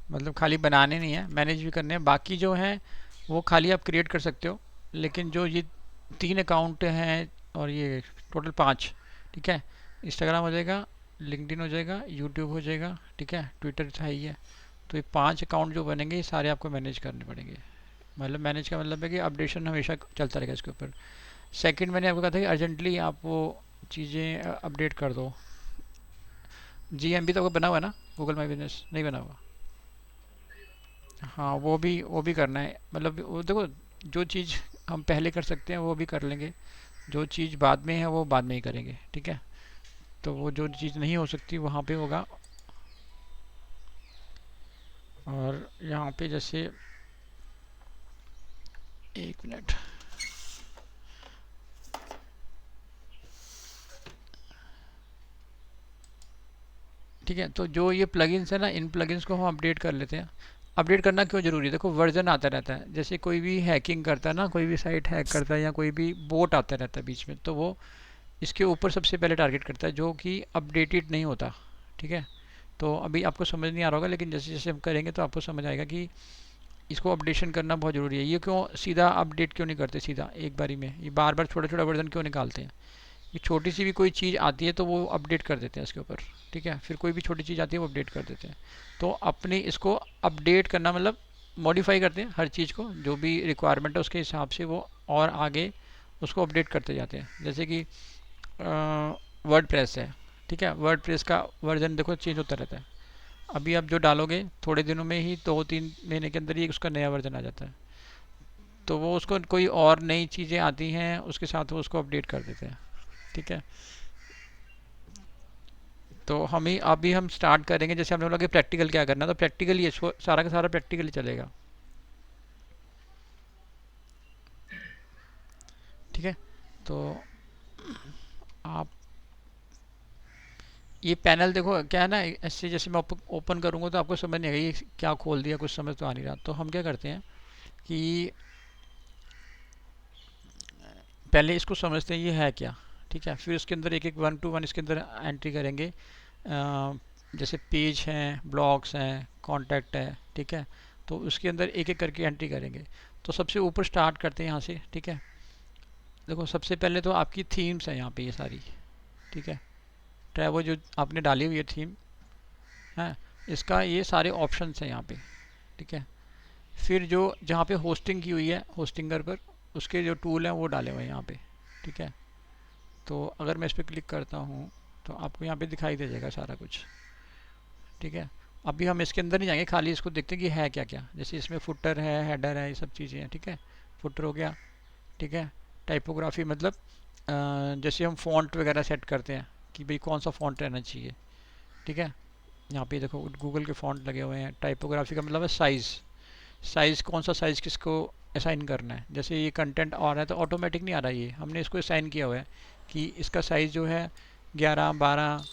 मतलब खाली बनाने नहीं है, मैनेज भी करने हैं। बाकी जो है वो खाली आप क्रिएट कर सकते हो, लेकिन जो ये 3 अकाउंट हैं और ये टोटल 5, ठीक है। इंस्टाग्राम हो जाएगा, लिंक्डइन हो जाएगा, यूट्यूब हो जाएगा, ठीक है, ट्विटर था ही है। तो ये 5 अकाउंट जो बनेंगे ये सारे आपको मैनेज करने पड़ेंगे। मतलब मैनेज का मतलब है कि अपडेशन हमेशा चलता रहेगा इसके ऊपर। सेकंड मैंने आपको कहा था कि अर्जेंटली आप वो चीज़ें अपडेट कर दो। जीएमबी तो आपको बना हुआ है ना, गूगल माई बिजनेस नहीं बना हुआ? हाँ, वो भी करना है। मतलब वो देखो, जो चीज़ हम पहले कर सकते हैं वो भी कर लेंगे, जो चीज़ बाद में है वो बाद में ही करेंगे, ठीक है। तो वो जो चीज़ नहीं हो सकती वहाँ पे होगा। और यहाँ पे जैसे, 1 मिनट, ठीक है। तो जो ये प्लगइन्स है ना, इन प्लगइन्स को हम अपडेट कर लेते हैं। अपडेट करना क्यों ज़रूरी है? देखो, वर्जन आता रहता है, जैसे कोई भी हैकिंग करता है ना, कोई भी साइट हैक करता है या कोई भी बोट आता रहता है बीच में, तो वो इसके ऊपर सबसे पहले टारगेट करता है जो कि अपडेटेड नहीं होता, ठीक है। तो अभी आपको समझ नहीं आ रहा होगा, लेकिन जैसे जैसे हम करेंगे तो आपको समझ आएगा कि इसको अपडेशन करना बहुत ज़रूरी है। ये क्यों सीधा अपडेट क्यों नहीं करते सीधा एक बारी में, ये बार बार छोटा छोटा वर्जन क्यों निकालते हैं? ये छोटी सी भी कोई चीज़ आती है तो वो अपडेट कर देते हैं इसके ऊपर, ठीक है। फिर कोई भी छोटी चीज़ आती है वो अपडेट कर देते हैं। तो अपने इसको अपडेट करना मतलब मॉडिफाई करते हैं हर चीज़ को, जो भी रिक्वायरमेंट है उसके हिसाब से वो और आगे उसको अपडेट करते जाते हैं। जैसे कि वर्ड प्रेस है, ठीक है। वर्ड प्रेस का वर्जन देखो चेंज होता रहता है। अभी आप जो डालोगे थोड़े दिनों में ही, 2-3 महीने के अंदर ही उसका नया वर्जन आ जाता है। तो वो उसको कोई और नई चीज़ें आती हैं उसके साथ वो उसको अपडेट कर देते हैं, ठीक है। तो हम ही अभी हम स्टार्ट करेंगे, जैसे हमने बोला कि प्रैक्टिकल क्या करना, तो प्रैक्टिकल ये सारा का सारा प्रैक्टिकली चलेगा, ठीक है। तो आप ये पैनल देखो क्या है ना, ऐसे जैसे मैं ओपन करूँगा तो आपको समझ नहीं आएगा ये क्या खोल दिया, कुछ समझ तो आ नहीं रहा। तो हम क्या करते हैं कि पहले इसको समझते हैं ये है क्या, ठीक है। फिर उसके अंदर एक एक 1 to 1 इसके अंदर एंट्री करेंगे। जैसे पेज हैं, ब्लॉग्स हैं, कॉन्टैक्ट है, ठीक है। तो उसके अंदर एक एक करके एंट्री करेंगे। तो सबसे ऊपर स्टार्ट करते हैं यहाँ से, ठीक है। देखो, सबसे पहले तो आपकी थीम्स है यहाँ पे ये सारी, ठीक है। ट्रैवल जो आपने डाली हुई है थीम है, इसका ये सारे ऑप्शंस हैं यहाँ पे, ठीक है। फिर जो जहाँ पे होस्टिंग की हुई है होस्टिंगर पर, उसके जो टूल हैं वो डाले हुए हैं यहाँ पे, ठीक है। तो अगर मैं इस पर क्लिक करता हूँ तो आपको यहाँ पे दिखाई दे जाएगा सारा कुछ, ठीक है। अभी हम इसके अंदर नहीं जाएंगे, खाली इसको देखते हैं कि है क्या क्या। जैसे इसमें फुटर है, हेडर है, ये सब चीज़ें हैं, ठीक है। फुटर हो गया, ठीक है। टाइपोग्राफी मतलब जैसे हम फ़ॉन्ट वगैरह सेट करते हैं कि भाई कौन सा फ़ॉन्ट रहना चाहिए, ठीक है। यहाँ पे देखो गूगल के फ़ॉन्ट लगे हुए हैं। टाइपोग्राफी का मतलब है साइज़, साइज़ कौन सा साइज़ किसको असाइन करना है। जैसे ये कंटेंट आ रहा है तो ऑटोमेटिक नहीं आ रहा, ये हमने इसको असाइन किया हुआ है कि इसका साइज़ जो है 11-12,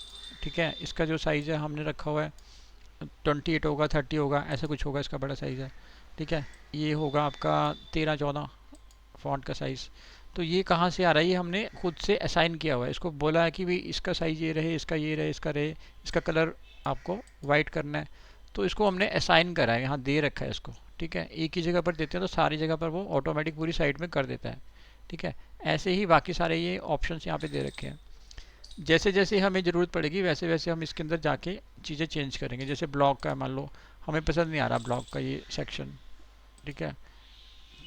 ठीक है। इसका जो साइज़ है हमने रखा हुआ है 28 होगा, 30 होगा, ऐसा कुछ होगा, इसका बड़ा साइज़ है, ठीक है। ये होगा आपका 13-14 फ़ॉन्ट का साइज़। तो ये कहाँ से आ रहा है? ये हमने खुद से असाइन किया हुआ है, इसको बोला है कि भाई इसका साइज़ ये रहे, इसका ये रहे, इसका रहे, इसका कलर आपको वाइट करना है। तो इसको हमने असाइन करा है, यहाँ दे रखा है इसको, ठीक है। एक ही जगह पर देते हैं तो सारी जगह पर वो ऑटोमेटिक पूरी साइट में कर देता है, ठीक है। ऐसे ही बाकी सारे ये ऑप्शंस यहाँ पे दे रखे हैं। जैसे जैसे हमें ज़रूरत पड़ेगी वैसे वैसे हम इसके अंदर जाके चीज़ें चेंज करेंगे। जैसे ब्लॉग का मान लो हमें पसंद नहीं आ रहा ब्लॉग का ये सेक्शन, ठीक है।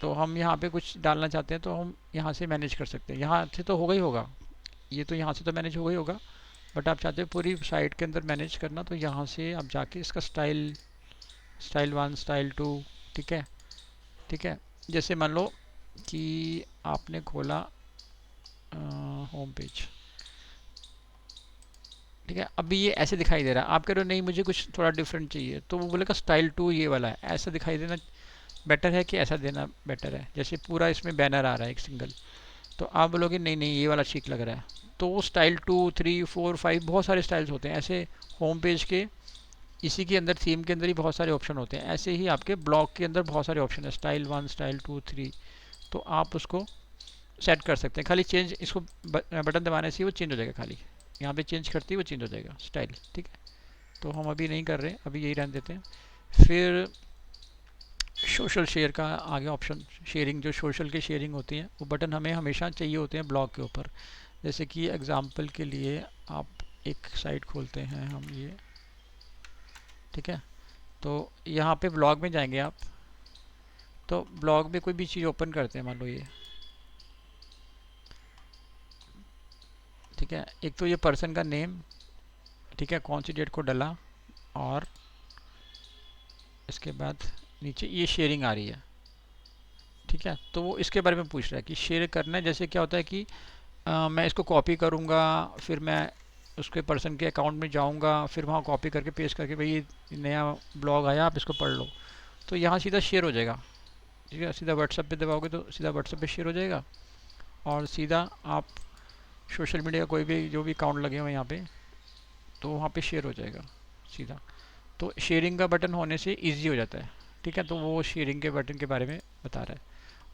तो हम यहाँ पे कुछ डालना चाहते हैं तो हम यहाँ से मैनेज कर सकते हैं। यहाँ से तो होगा ही होगा, ये तो यहाँ से तो मैनेज होगा ही होगा। बट आप चाहते हो पूरी साइट के अंदर मैनेज करना, तो यहाँ से आप जाके इसका स्टाइल, स्टाइल 1, स्टाइल 2, ठीक है, ठीक है। जैसे मान लो कि आपने खोला होम पेज, ठीक है। अभी ये ऐसे दिखाई दे रहा है, आप कह रहे हो नहीं मुझे कुछ थोड़ा डिफरेंट चाहिए, तो वो बोलेगा स्टाइल 2 ये वाला है, ऐसा दिखाई देना बेटर है कि ऐसा देना बेटर है। जैसे पूरा इसमें बैनर आ रहा है एक सिंगल, तो आप बोलोगे नहीं नहीं ये वाला ठीक लग रहा है। तो वो स्टाइल 2, 3, 4, 5 बहुत सारे स्टाइल्स होते हैं ऐसे होम पेज के। इसी के अंदर थीम के अंदर ही बहुत सारे ऑप्शन होते हैं, ऐसे ही आपके ब्लॉग के अंदर बहुत सारे ऑप्शन है, स्टाइल 1, स्टाइल 2, 3। तो आप उसको सेट कर सकते हैं, खाली चेंज इसको बटन दबाने से वो चेंज हो जाएगा। खाली यहाँ पे चेंज करते ही वो चेंज हो जाएगा स्टाइल, ठीक है। तो हम अभी नहीं कर रहे, अभी यही रहने देते हैं। फिर सोशल शेयर का आगे ऑप्शन, शेयरिंग जो सोशल की शेयरिंग होती है वो बटन हमें हमेशा चाहिए होते हैं ब्लॉग के ऊपर। जैसे कि एग्जांपल के लिए आप एक साइट खोलते हैं हम ये, ठीक है, तो यहाँ पे ब्लॉग में जाएंगे आप, तो ब्लॉग में कोई भी चीज़ ओपन करते हैं, मान लो ये, ठीक है, एक तो ये पर्सन का नेम, ठीक है, कौन सी डेट को डला, और इसके बाद नीचे ये शेयरिंग आ रही है, ठीक है, तो वो इसके बारे में पूछ रहा है कि शेयर करना है। जैसे क्या होता है कि मैं इसको कॉपी करूँगा, फिर मैं उसके पर्सन के अकाउंट में जाऊँगा, फिर वहाँ कॉपी करके पेस्ट करके भाई ये नया ब्लॉग आया आप इसको पढ़ लो, तो यहाँ सीधा शेयर हो जाएगा, ठीक है, सीधा व्हाट्सएप पे दबाओगे तो सीधा व्हाट्सएप पे शेयर हो जाएगा, और सीधा आप सोशल मीडिया का कोई भी जो भी अकाउंट लगे हुए यहाँ पे, तो वहाँ पे शेयर हो जाएगा सीधा। तो शेयरिंग का बटन होने से इजी हो जाता है, ठीक है, तो वो शेयरिंग के बटन के बारे में बता रहा है।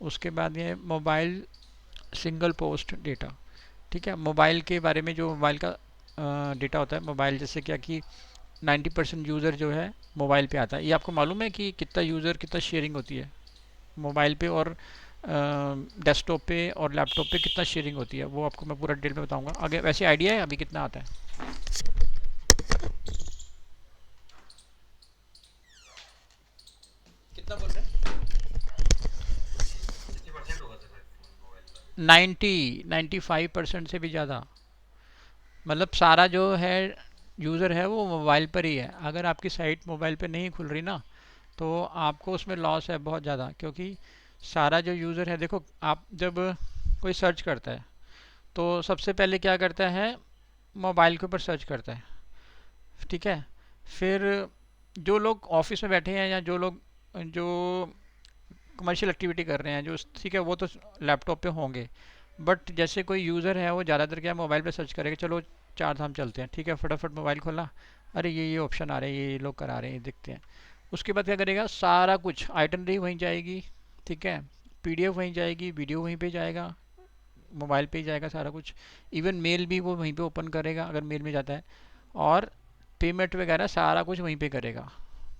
उसके बाद ये मोबाइल सिंगल पोस्ट डेटा, ठीक है, मोबाइल के बारे में, जो मोबाइल का डेटा होता है, मोबाइल जैसे क्या कि 90% यूज़र जो है मोबाइल पे आता है। ये आपको मालूम है कि कितना यूज़र कितना शेयरिंग होती है मोबाइल पे, और डेस्कटॉप पे और लैपटॉप पे कितना शेयरिंग होती है, वो आपको मैं पूरा डिटेल में बताऊंगा आगे। वैसे आइडिया है अभी कितना आता है? कितना बोल रहे हैं? 95% से भी ज़्यादा, मतलब सारा जो है यूज़र है वो मोबाइल पर ही है। अगर आपकी साइट मोबाइल पे नहीं खुल रही ना, तो आपको उसमें लॉस है बहुत ज़्यादा, क्योंकि सारा जो यूज़र है, देखो आप जब कोई सर्च करता है तो सबसे पहले क्या करता है, मोबाइल के ऊपर सर्च करता है, ठीक है, फिर जो लोग ऑफिस में बैठे हैं या जो लोग जो कमर्शियल एक्टिविटी कर रहे हैं जो, ठीक है, वो तो लैपटॉप पे होंगे, बट जैसे कोई यूज़र है वो ज़्यादातर क्या मोबाइल पे सर्च करेगा, चलो चार धाम चलते हैं, ठीक है, फटाफट मोबाइल खोला, अरे ये ऑप्शन आ रहे हैं, ये लोग करा रहे हैं, ये देखते हैं। उसके बाद क्या करेगा, सारा कुछ आइटनरी वहीं जाएगी, ठीक है, पीडीएफ वहीं जाएगी, वीडियो वहीं पे जाएगा, मोबाइल पे ही जाएगा सारा कुछ, इवन मेल भी वो वहीं पे ओपन करेगा अगर मेल में जाता है, और पेमेंट वगैरह सारा कुछ वहीं पे करेगा,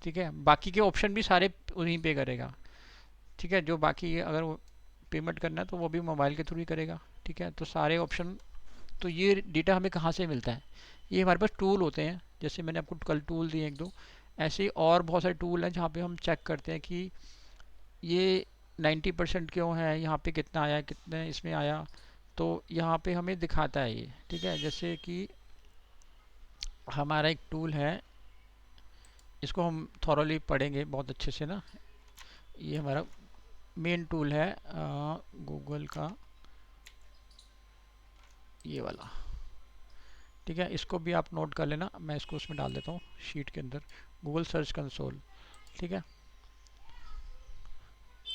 ठीक है, बाकी के ऑप्शन भी सारे वहीं पे करेगा, ठीक है, जो बाकी अगर वो पेमेंट करना है तो वो भी मोबाइल के थ्रू ही करेगा, ठीक है, तो सारे ऑप्शन। तो ये डेटा हमें कहाँ से मिलता है, ये हमारे पास टूल होते हैं, जैसे मैंने आपको कल टूल दिए एक दो, ऐसे ही और बहुत सारे टूल हैं जहाँ पे हम चेक करते हैं कि ये 90% क्यों है, यहाँ पे कितना आया, कितने इसमें आया, तो यहाँ पे हमें दिखाता है ये, ठीक है, जैसे कि हमारा एक टूल है, इसको हम थॉरोली पढ़ेंगे बहुत अच्छे से ना। ये हमारा मेन टूल है गूगल का, ये वाला, ठीक है, इसको भी आप नोट कर लेना, मैं इसको उसमें डाल देता हूँ शीट के अंदर, गूगल सर्च कंसोल, ठीक है,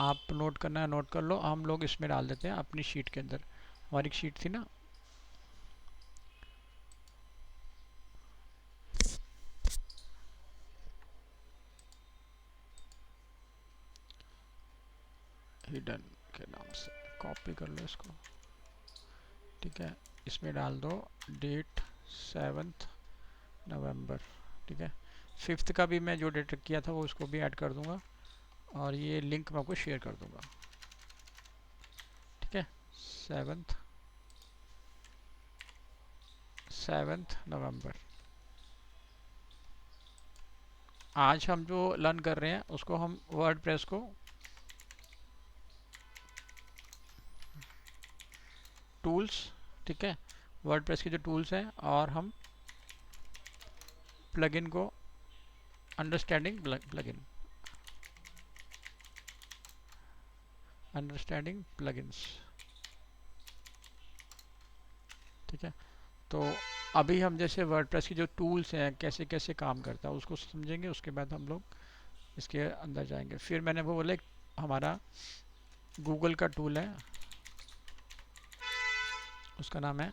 आप नोट करना है नोट कर लो, हम लोग इसमें डाल देते हैं अपनी शीट के अंदर, हमारी शीट थी ना, हिडन के नाम से, कॉपी कर लो इसको, ठीक है, इसमें डाल दो डेट 7 नवंबर, ठीक है, 5th का भी मैं जो डेट किया था वो उसको भी ऐड कर दूंगा, और ये लिंक मैं आपको शेयर कर दूंगा, ठीक है, 7 नवंबर। आज हम जो लर्न कर रहे हैं उसको हम वर्डप्रेस को टूल्स, ठीक है, वर्डप्रेस के जो टूल्स हैं, और हम प्लगइन को अंडरस्टैंडिंग प्लगइन, अंडरस्टैंडिंग प्लगइन्स, ठीक है, तो अभी हम जैसे वर्डप्रेस की जो टूल्स हैं कैसे कैसे काम करता है उसको समझेंगे, उसके बाद हम लोग इसके अंदर जाएंगे। फिर मैंने वो बोला हमारा गूगल का टूल है, उसका नाम है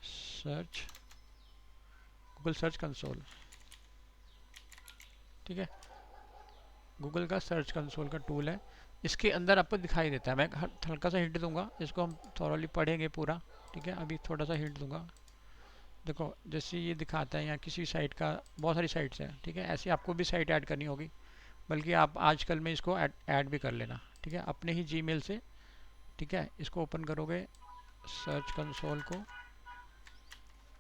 सर्च, गूगल सर्च कंसोल, ठीक है, गूगल का सर्च कंसोल का टूल है, इसके अंदर आपको दिखाई देता है, मैं हल्का सा हिंट दूंगा, इसको हम थॉरली पढ़ेंगे पूरा, ठीक है, अभी थोड़ा सा हिंट दूंगा, देखो जैसे ये दिखाता है यहाँ किसी साइट का, बहुत सारी साइट्स हैं, ठीक है, ऐसे आपको भी साइट ऐड करनी होगी, बल्कि आप आजकल में इसको ऐड भी कर लेना, ठीक है, अपने ही जीमेल से, ठीक है, इसको ओपन करोगे सर्च कंसोल को,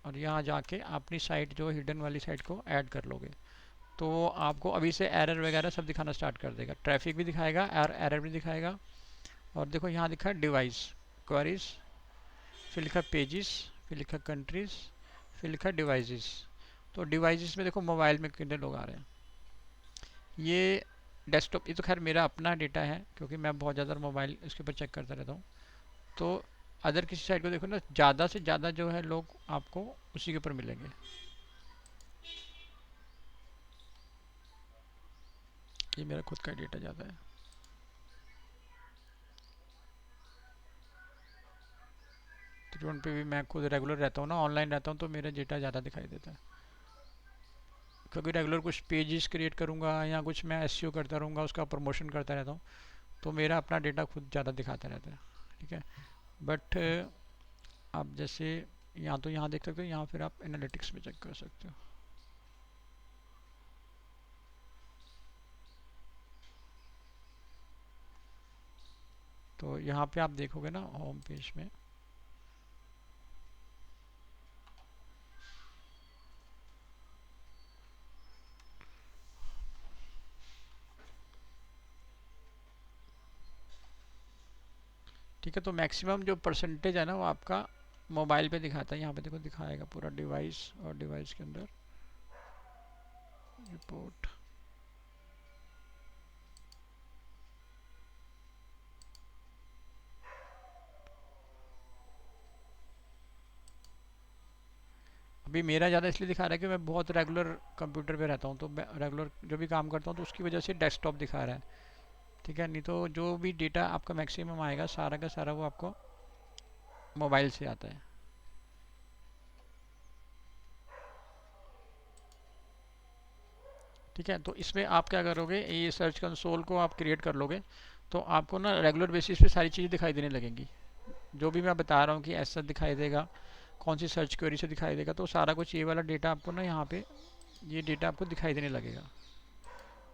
और यहाँ जाके अपनी साइट जो हिडन वाली साइट को ऐड कर लोगे, तो आपको अभी से एरर वगैरह सब दिखाना स्टार्ट कर देगा, ट्रैफिक भी दिखाएगा और एरर भी दिखाएगा। और देखो यहाँ लिखा है डिवाइस क्वेरीज, फिर लिखा पेजेस, फिर लिखा कंट्रीज, फिर लिखा डिवाइसेस। तो डिवाइसेस में देखो मोबाइल में कितने लोग आ रहे हैं, ये डेस्कटॉप, ये तो खैर मेरा अपना डेटा है क्योंकि मैं बहुत ज़्यादा मोबाइल इसके ऊपर चेक करता रहता हूँ। तो अदर किसी साइट को देखो ना, ज़्यादा से ज़्यादा जो है लोग आपको उसी के ऊपर मिलेंगे। ये मेरा खुद का डेटा ज़्यादा है, त्रिभुवन पे भी मैं खुद रेगुलर रहता हूँ ना, ऑनलाइन रहता हूँ, तो मेरा डेटा ज़्यादा दिखाई देता है क्योंकि रेगुलर कुछ पेजेस क्रिएट करूँगा या कुछ मैं एसईओ करता रहूँगा, उसका प्रमोशन करता रहता हूँ, तो मेरा अपना डेटा खुद ज़्यादा दिखाता रहता है, ठीक है। बट आप जैसे यहाँ तो यहाँ देख सकते हो, यहाँ फिर आप एनालिटिक्स में चेक कर सकते हो। तो यहाँ पे आप देखोगे ना होम पेज में, ठीक है, तो मैक्सिमम जो परसेंटेज है ना वो आपका मोबाइल पे दिखाता है, यहाँ पे देखो दिखाएगा पूरा डिवाइस, और डिवाइस के अंदर रिपोर्ट। अभी मेरा ज़्यादा इसलिए दिखा रहा है कि मैं बहुत रेगुलर कंप्यूटर पे रहता हूँ, तो मैं रेगुलर जो भी काम करता हूँ तो उसकी वजह से डेस्कटॉप दिखा रहा है, ठीक है, नहीं तो जो भी डेटा आपका मैक्सिमम आएगा सारा का सारा वो आपको मोबाइल से आता है। ठीक है, तो इसमें आप क्या करोगे, ये सर्च कंसोल को आप क्रिएट कर लोगे, तो आपको ना रेगुलर बेसिस पे सारी चीज़ें दिखाई देने लगेंगी, जो भी मैं बता रहा हूँ कि ऐसा दिखाई देगा, कौन सी सर्च क्वेरी से दिखाई देगा, तो सारा कुछ ये वाला डेटा आपको ना यहाँ पे ये डेटा आपको दिखाई देने लगेगा,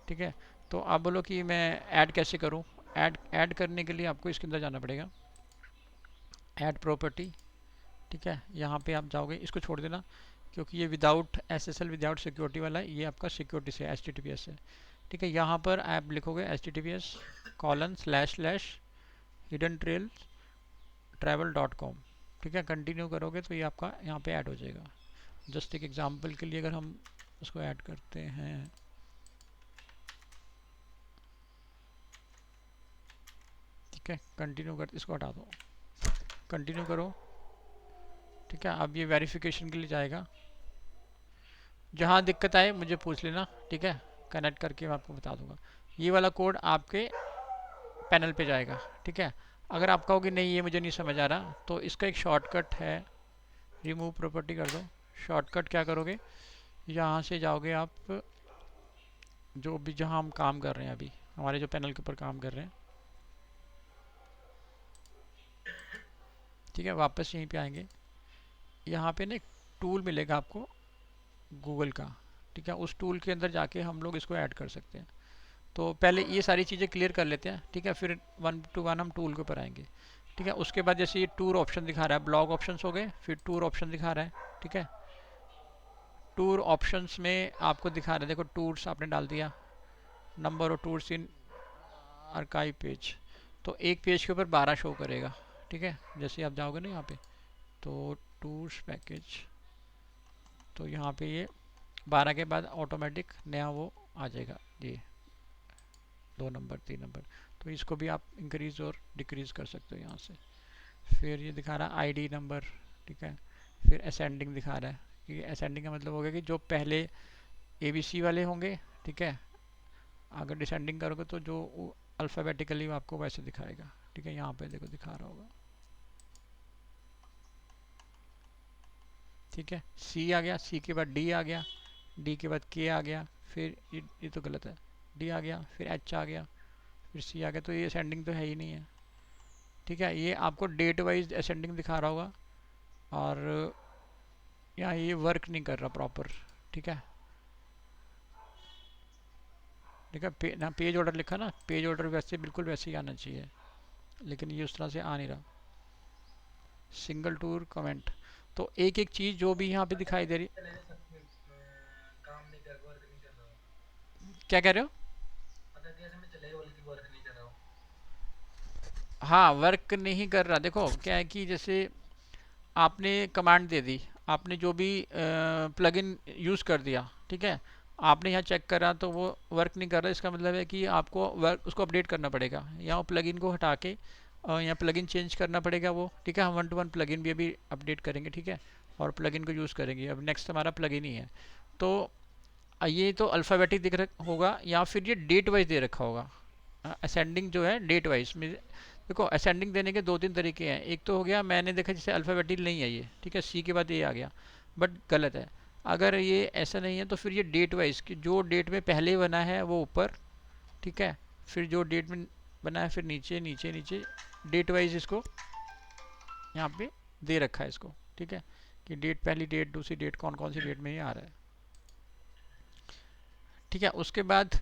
ठीक है। तो आप बोलो कि मैं ऐड कैसे करूँ, ऐड करने के लिए आपको इसके अंदर जाना पड़ेगा, ऐड प्रॉपर्टी, ठीक है, यहाँ पे आप जाओगे, इसको छोड़ देना क्योंकि ये विदाउट एसएसएल विदाउट सिक्योरिटी वाला है, ये आपका सिक्योरिटी से एचटीटीपीएस है, ठीक है। यहाँ पर आप लिखोगे https:// हिडन ट्रेल travel.com, ठीक है, कंटिन्यू करोगे तो ये आपका यहाँ पे ऐड हो जाएगा। जस्ट एक एग्जांपल के लिए अगर हम उसको ऐड करते हैं, ठीक है, कंटिन्यू कर, इसको हटा दो, कंटिन्यू करो, ठीक है। अब ये वेरिफिकेशन के लिए जाएगा, जहाँ दिक्कत आए मुझे पूछ लेना, ठीक है, कनेक्ट करके मैं आपको बता दूंगा। ये वाला कोड आपके पैनल पे जाएगा, ठीक है। अगर आप कहोगे नहीं ये मुझे नहीं समझ आ रहा, तो इसका एक शॉर्टकट है, रिमूव प्रॉपर्टी कर दो। शॉर्टकट क्या करोगे, यहाँ से जाओगे आप, जो भी जहाँ हम काम कर रहे हैं अभी, हमारे जो पैनल के ऊपर काम कर रहे हैं, ठीक है, वापस यहीं पे आएंगे, यहाँ पे ना एक टूल मिलेगा आपको गूगल का, ठीक है, उस टूल के अंदर जाके हम लोग इसको ऐड कर सकते हैं। तो पहले ये सारी चीज़ें क्लियर कर लेते हैं, ठीक है, फिर 1 to 1 हम टूल के ऊपर आएंगे, ठीक है। उसके बाद जैसे ये टूर ऑप्शन दिखा रहा है, ब्लॉग ऑप्शंस हो गए, फिर टूर ऑप्शन दिखा रहा है, ठीक है। टूर ऑप्शंस में आपको दिखा रहा है, देखो टूर्स आपने डाल दिया, number of tours in archive page, तो एक पेज के ऊपर 12 शो करेगा, ठीक है। जैसे आप जाओगे ना यहाँ पे, तो टूर्स पैकेज, तो यहाँ पे ये 12 के बाद ऑटोमेटिक नया वो आ जाएगा, ये 2 नंबर 3 नंबर, तो इसको भी आप इंक्रीज और डिक्रीज कर सकते हो यहाँ से। फिर ये दिखा रहा है आईडी नंबर, ठीक है। फिर असेंडिंग दिखा रहा है, कि असेंडिंग का मतलब हो गया कि जो पहले एबीसी वाले होंगे, ठीक है, अगर डिसेंडिंग करोगे तो जो अल्फ़ाबेटिकली आपको वैसे दिखाएगा, ठीक है। यहाँ पे देखो दिखा रहा होगा, ठीक है, सी आ गया, सी के बाद डी आ गया, डी के बाद के आ गया, फिर ये तो गलत है, डी आ गया, फिर एच आ गया, फिर सी आ गया, तो ये असेंडिंग तो है ही नहीं है, ठीक है। ये आपको डेट वाइज असेंडिंग दिखा रहा होगा, और यहाँ ये वर्क नहीं कर रहा प्रॉपर। ठीक है, ठीक है, ना पेज ऑर्डर लिखा ना, पेज ऑर्डर वैसे बिल्कुल वैसे ही आना चाहिए, लेकिन ये उस तरह से आ नहीं रहा। सिंगल टूर कमेंट, तो एक एक चीज़ जो भी यहाँ पे दिखाई दे रही। क्या कह रहे हो? हाँ, वर्क नहीं कर रहा। देखो क्या है कि जैसे आपने कमांड दे दी, आपने जो भी प्लगइन यूज़ कर दिया, ठीक है, आपने यहाँ चेक करा तो वो वर्क नहीं कर रहा। इसका मतलब है कि आपको वर्क उसको अपडेट करना पड़ेगा, यहाँ प्लगइन को हटा के यहाँ प्लगइन चेंज करना पड़ेगा वो। ठीक है, हम 1 to 1 प्लगइन भी अभी अपडेट करेंगे। ठीक है, और प्लगइन को यूज़ करेंगे। अब नेक्स्ट हमारा प्लगइन ही है। तो ये तो अल्फ़ाबेटिक दिख रहा होगा, या फिर ये डेट वाइज दे रखा होगा। असेंडिंग जो है डेट वाइज में। देखो असेंडिंग देने के 2-3 तरीके हैं। एक तो हो गया, मैंने देखा जैसे अल्फ़ाबेटिक नहीं है ये, ठीक है, सी के बाद ये आ गया, बट गलत है। अगर ये ऐसा नहीं है तो फिर ये डेट वाइज कि जो डेट में पहले बना है वो ऊपर, ठीक है, फिर जो डेट में बना है फिर नीचे नीचे नीचे, डेट वाइज इसको यहाँ पे दे रखा है इसको। ठीक है, कि डेट, पहली डेट, दूसरी डेट, कौन कौन सी डेट में ये आ रहा है। ठीक है, उसके बाद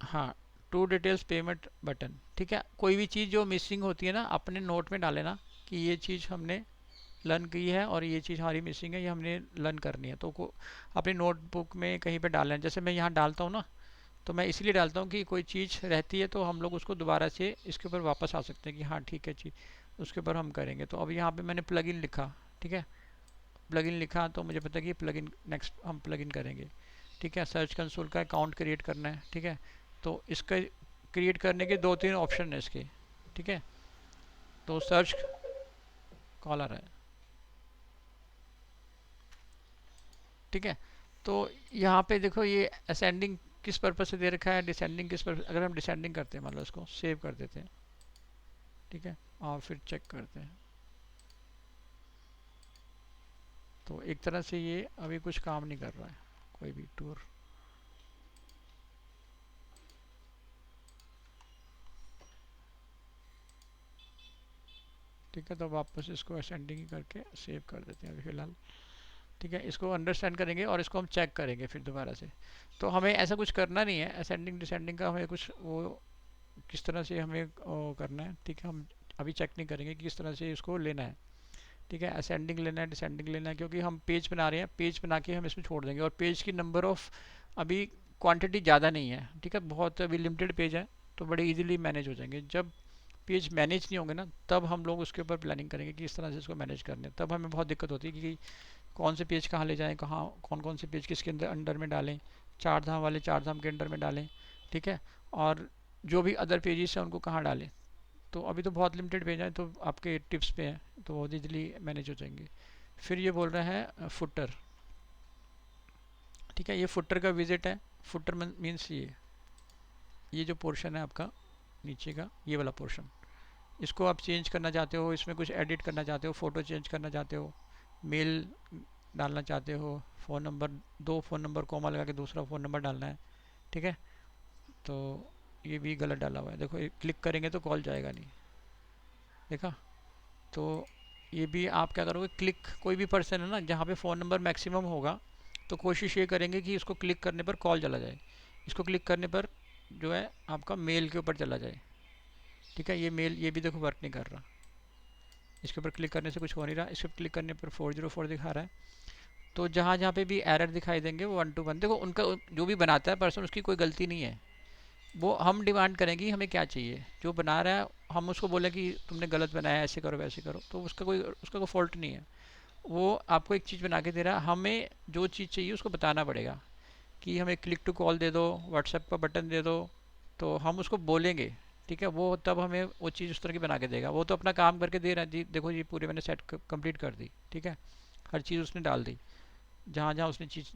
हाँ, टू डिटेल्स पेमेंट बटन। ठीक है, कोई भी चीज़ जो मिसिंग होती है ना, अपने नोट में डाले ना कि ये चीज़ हमने लर्न की है और ये चीज़ हमारी मिसिंग है, ये हमने लर्न करनी है, तो को अपनी नोटबुक में कहीं पे डालें। जैसे मैं यहाँ डालता हूँ ना, तो मैं इसलिए डालता हूँ कि कोई चीज़ रहती है तो हम लोग उसको दोबारा से इसके ऊपर वापस आ सकते हैं कि हाँ ठीक है चीज़ उसके ऊपर हम करेंगे। तो अब यहाँ पे मैंने प्लगइन लिखा, ठीक है, प्लगइन लिखा तो मुझे पता है कि प्लगइन नेक्स्ट हम प्लगइन करेंगे। ठीक है, सर्च कंसोल का अकाउंट क्रिएट करना है। ठीक है, तो इसका क्रिएट करने के 2-3 ऑप्शन है इसके। ठीक है, तो सर्च, कॉल आ रहा है। ठीक है, तो यहाँ पे देखो ये असेंडिंग किस पर्पज से दे रखा है, डिसेंडिंग किस पर्पज। अगर हम डिसेंडिंग करते हैं, मान लो इसको सेव कर देते हैं, ठीक है, और फिर चेक करते हैं, तो एक तरह से ये अभी कुछ काम नहीं कर रहा है कोई भी टूर। ठीक है, तो वापस इसको असेंडिंग ही करके सेव कर देते हैं अभी फ़िलहाल। ठीक है, इसको अंडरस्टैंड करेंगे और इसको हम चेक करेंगे फिर दोबारा से। तो हमें ऐसा कुछ करना नहीं है, असेंडिंग डिसेंडिंग का हमें कुछ वो किस तरह से हमें वो करना है। ठीक है, हम अभी चेक नहीं करेंगे कि किस तरह से इसको लेना है। ठीक है, असेंडिंग लेना है, डिसेंडिंग लेना है, क्योंकि हम पेज बना रहे हैं, पेज बना के हम इसमें छोड़ देंगे। और पेज की नंबर ऑफ़ अभी क्वांटिटी ज़्यादा नहीं है। ठीक है, बहुत अभी लिमिटेड पेज है, तो बड़े इजीली मैनेज हो जाएंगे। जब पेज मैनेज नहीं होंगे ना, तब हम लोग उसके ऊपर प्लानिंग करेंगे कि इस तरह से इसको मैनेज करने। तब हमें बहुत दिक्कत होती है कि कौन से पेज कहाँ ले जाएं, कहाँ कौन कौन से पेज किसके अंदर अंडर में डालें, चार धाम वाले चार धाम के अंडर में डालें। ठीक है, और जो भी अदर पेजेस हैं उनको कहाँ डालें। तो अभी तो बहुत लिमिटेड पेज हैं, तो आपके टिप्स पे हैं, तो बहुत इजीली मैनेज हो जाएंगे। फिर ये बोल रहा है फुटर। ठीक है, ये फुटर का विजिट है। फुटर मीन्स ये जो पोर्शन है आपका नीचे का, ये वाला पोर्शन, इसको आप चेंज करना चाहते हो, इसमें कुछ एडिट करना चाहते हो, फ़ोटो चेंज करना चाहते हो, मेल डालना चाहते हो, phone number, 2 phone number comma लगा के दूसरा फ़ोन नंबर डालना है। ठीक है, तो ये भी गलत डाला हुआ है। देखो ये क्लिक करेंगे तो कॉल जाएगा नहीं, देखा। तो ये भी आप क्या करोगे, क्लिक, कोई भी पर्सन है ना जहाँ पे फ़ोन नंबर मैक्सिमम होगा, तो कोशिश ये करेंगे कि इसको क्लिक करने पर कॉल चला जाए, इसको क्लिक करने पर जो है आपका मेल के ऊपर चला जाए। ठीक है, ये मेल, ये भी देखो वर्क नहीं कर रहा, इसके ऊपर क्लिक करने से कुछ हो नहीं रहा, इस पर क्लिक करने पर 404 दिखा रहा है। तो जहाँ जहाँ पे भी एरर दिखाई देंगे वो 1 to 1, देखो उनका जो भी बनाता है पर्सन, उसकी कोई गलती नहीं है। वो हम डिमांड करेंगे हमें क्या चाहिए, जो बना रहा है हम उसको बोले कि तुमने गलत बनाया, ऐसे करो वैसे करो, तो उसका कोई फॉल्ट नहीं है। वो आपको एक चीज़ बना के दे रहा है, हमें जो चीज़ चाहिए उसको बताना पड़ेगा कि हमें क्लिक टू कॉल दे दो, व्हाट्सएप का बटन दे दो, तो हम उसको बोलेंगे। ठीक है, वो तब हमें वो चीज़ उस तरह की बना के देगा। वो तो अपना काम करके दे रहा है जी, देखो जी पूरे मैंने सेट कंप्लीट कर दी। ठीक है, हर चीज़ उसने डाल दी, जहाँ जहाँ उसने चीज़।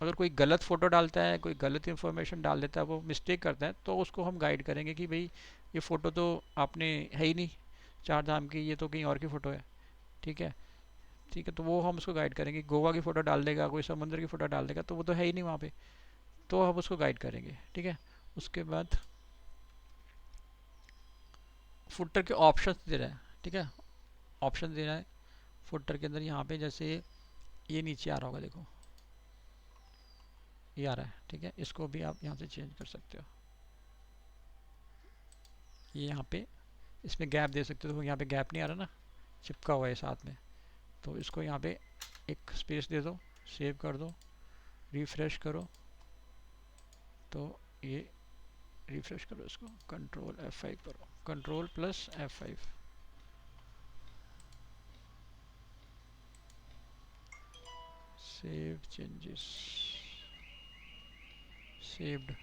अगर कोई गलत फ़ोटो डालता है, कोई गलत इन्फॉर्मेशन डाल देता है, वो मिस्टेक करता है, तो उसको हम गाइड करेंगे कि भाई ये फ़ोटो तो आपने है ही नहीं चार धाम की, ये तो कहीं और की फ़ोटो है। ठीक है, ठीक है, तो वो हम उसको गाइड करेंगे। गोवा की फ़ोटो डाल देगा, कोई समुद्र की फ़ोटो डाल देगा, तो वो तो है ही नहीं वहाँ पे, तो हम उसको गाइड करेंगे। ठीक है, उसके बाद फुटर के ऑप्शन दे रहा है। ठीक है, ऑप्शन दे रहा है, फुटर के अंदर यहाँ पे जैसे ये नीचे आ रहा होगा, देखो ये आ रहा है, ठीक है। इसको भी आप यहाँ से चेंज कर सकते हो, ये यहाँ पे इसमें गैप दे सकते हो। तो यहाँ पे गैप नहीं आ रहा ना, चिपका हुआ है साथ में, तो इसको यहाँ पे एक स्पेस दे दो, सेव कर दो, रिफ्रेश करो, तो ये रिफ्रेश करो इसको, कंट्रोल F5 करो, control plus F5, save changes, saved.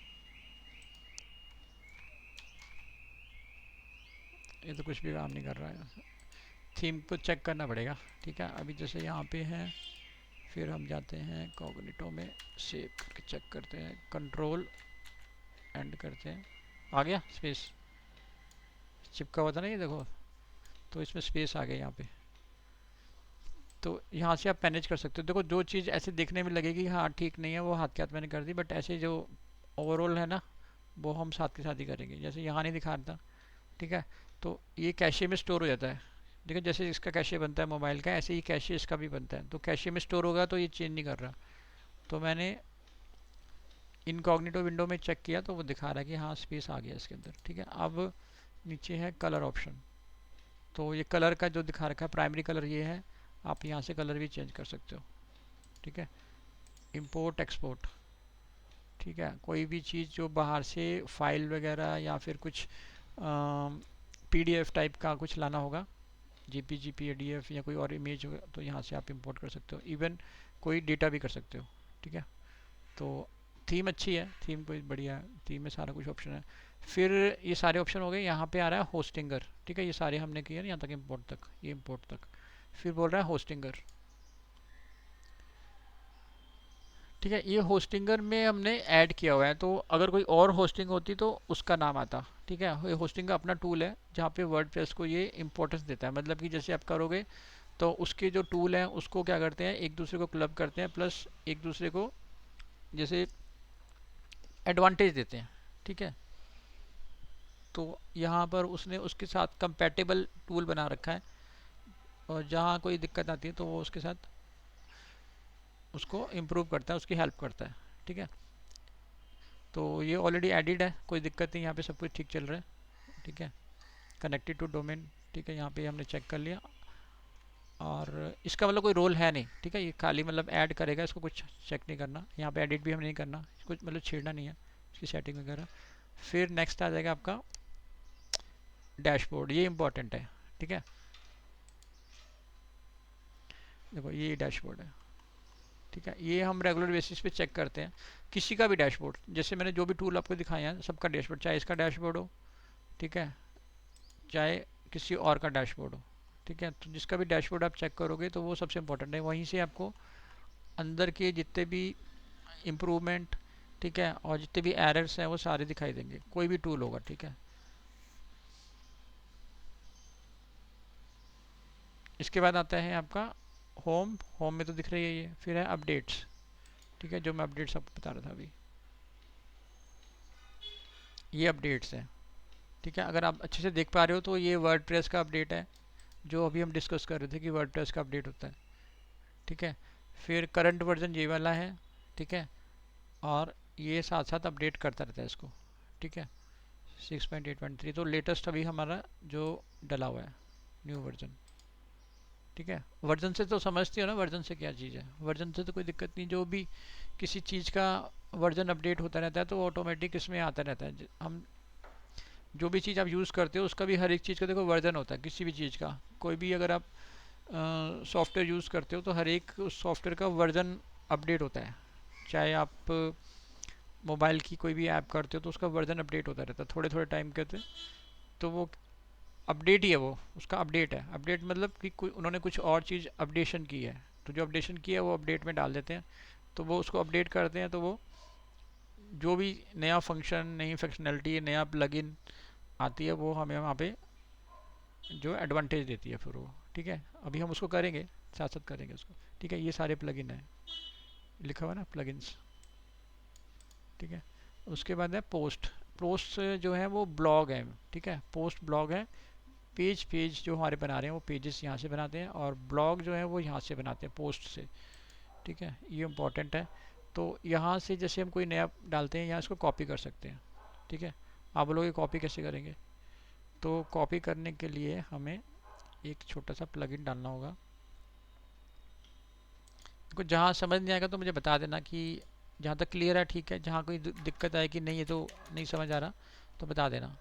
ये तो कुछ भी काम नहीं कर रहा है, थीम को चेक करना पड़ेगा, ठीक है। अभी जैसे यहाँ पे है, फिर हम जाते हैं कॉग्निटो में, सेव करके चेक करते हैं, कंट्रोल एंड करते हैं, आ गया स्पेस, चिपका हुआ था ना ये देखो, तो इसमें स्पेस आ गया यहाँ पे। तो यहाँ से आप मैनेज कर सकते हो। देखो जो चीज़ ऐसे देखने में लगेगी हाँ ठीक नहीं है, वो हाथ के हाथ मैंने कर दी, बट ऐसे जो ओवरऑल है ना, वो हम साथ के साथ ही करेंगे। जैसे यहाँ नहीं दिखा रहा था, ठीक है, तो ये कैशे में स्टोर हो जाता है। देखो जैसे इसका कैशे बनता है मोबाइल का, ऐसे ही कैशे इसका भी बनता है। तो कैशे में स्टोर होगा तो ये चेंज नहीं कर रहा, तो मैंने इनकॉग्निटो विंडो में चेक किया तो वो दिखा रहा है कि हाँ स्पेस आ गया इसके अंदर, ठीक है। अब नीचे है कलर ऑप्शन, तो ये कलर का जो दिखा रखा है प्राइमरी कलर ये है, आप यहाँ से कलर भी चेंज कर सकते हो, ठीक है। इंपोर्ट एक्सपोर्ट, ठीक है, कोई भी चीज़ जो बाहर से फाइल वगैरह या फिर कुछ PDF टाइप का कुछ लाना होगा, JPG PDF या कोई और इमेज होगा, तो यहाँ से आप इंपोर्ट कर सकते हो। इवन कोई डेटा भी कर सकते हो, ठीक है। तो थीम अच्छी है, थीम कोई बढ़िया है, थीम में सारा कुछ ऑप्शन है। फिर ये सारे ऑप्शन हो गए, यहाँ पे आ रहा है होस्टिंगर, ठीक है, ये सारे हमने किए ना यहाँ तक, इंपोर्ट तक, ये इंपोर्ट तक। फिर बोल रहा है होस्टिंगर, ठीक है, ये होस्टिंगर में हमने ऐड किया हुआ है, तो अगर कोई और होस्टिंग होती तो उसका नाम आता, ठीक है। ये होस्टिंग का अपना टूल है जहाँ पे वर्डप्रेस को ये इंपॉर्टेंस देता है, मतलब कि जैसे आप करोगे तो उसके जो टूल हैं उसको क्या करते हैं, एक दूसरे को क्लब करते हैं, प्लस एक दूसरे को जैसे एडवांटेज देते हैं, ठीक है। तो यहाँ पर उसने उसके साथ कंपैटिबल टूल बना रखा है, और जहाँ कोई दिक्कत आती है तो वो उसके साथ उसको इम्प्रूव करता है, उसकी हेल्प करता है, ठीक है। तो ये ऑलरेडी एडिड है, कोई दिक्कत नहीं, यहाँ पे सब कुछ ठीक चल रहा है, ठीक है। कनेक्टेड टू डोमेन, ठीक है, यहाँ पे हमने चेक कर लिया, और इसका मतलब कोई रोल है नहीं, ठीक है, ये खाली मतलब ऐड करेगा, इसको कुछ चेक नहीं करना, यहाँ पे एडिट भी हमें नहीं करना, कुछ मतलब छेड़ना नहीं है इसकी सेटिंग वगैरह। फिर नेक्स्ट आ जाएगा आपका डैशबोर्ड, ये इंपॉर्टेंट है, ठीक है। देखो ये डैशबोर्ड है, ठीक है, ये हम रेगुलर बेसिस पे चेक करते हैं किसी का भी डैशबोर्ड। जैसे मैंने जो भी टूल आपको दिखाए हैं सबका डैशबोर्ड, चाहे इसका डैशबोर्ड हो, ठीक है, चाहे किसी और का डैशबोर्ड हो, ठीक है, तो जिसका भी डैशबोर्ड आप चेक करोगे तो वो सबसे इम्पोर्टेंट है। वहीं से आपको अंदर के जितने भी इम्प्रूवमेंट, ठीक है, और जितने भी एरर्स हैं वो सारे दिखाई देंगे, कोई भी टूल होगा, ठीक है। इसके बाद आता है आपका होम, होम में तो दिख रही है ये। फिर है अपडेट्स, ठीक है, जो मैं अपडेट्स आपको बता रहा था अभी, ये अपडेट्स हैं, ठीक है। अगर आप अच्छे से देख पा रहे हो तो ये वर्डप्रेस का अपडेट है, जो अभी हम डिस्कस कर रहे थे कि वर्डप्रेस का अपडेट होता है, ठीक है। फिर करंट वर्जन ये वाला है, ठीक है, और ये साथ साथ अपडेट करता रहता है इसको, ठीक है। 6.8.3 तो लेटेस्ट अभी हमारा जो डला हुआ है न्यू वर्जन, ठीक है। वर्जन से तो समझती हो ना, वर्जन से क्या चीज़ है, वर्जन से तो कोई दिक्कत नहीं, जो भी किसी चीज़ का वर्जन अपडेट होता रहता है तो ऑटोमेटिक इसमें आता रहता है। हम जो भी चीज़ आप यूज़ करते हो उसका भी हर एक चीज़ का देखो वर्जन होता है, किसी भी चीज़ का, कोई भी अगर आप सॉफ्टवेयर यूज़ करते हो तो हर एक उस सॉफ्टवेयर का वर्जन अपडेट होता है। चाहे आप मोबाइल की कोई भी ऐप करते हो तो उसका वर्जन अपडेट होता रहता है थोड़े थोड़े टाइम के होते, तो वो अपडेट ही है, वो उसका अपडेट है। अपडेट मतलब कि कोई उन्होंने कुछ और चीज़ अपडेशन की है, तो जो अपडेशन की है वो अपडेट में डाल देते हैं, तो वो उसको अपडेट करते हैं, तो वो जो भी नया फंक्शन, नई फंक्शनैलिटी, नया प्लगइन आती है वो हमें वहाँ पे जो एडवांटेज देती है फिर वो, ठीक है। अभी हम उसको करेंगे, साथ साथ करेंगे उसको, ठीक है। ये सारे प्लगइन है, लिखा हुआ ना प्लगइन्स, ठीक है। उसके बाद है पोस्ट, पोस्ट जो है वो ब्लॉग है, ठीक है, पोस्ट ब्लॉग है, पेज पेज जो हमारे बना रहे हैं वो पेजेस यहाँ से बनाते हैं, और ब्लॉग जो है वो यहाँ से बनाते हैं पोस्ट से। ठीक है, ये इम्पोर्टेंट है। तो यहाँ से जैसे हम कोई नया डालते हैं, यहाँ इसको कॉपी कर सकते हैं। ठीक है, आप बोलोगे कॉपी कैसे करेंगे? तो कॉपी करने के लिए हमें एक छोटा सा प्लगइन डालना होगा। कुछ जहाँ समझ नहीं आएगा तो मुझे बता देना कि जहाँ तक क्लियर है ठीक है, जहाँ कोई दिक्कत आए कि नहीं ये तो नहीं समझ आ रहा तो बता देना।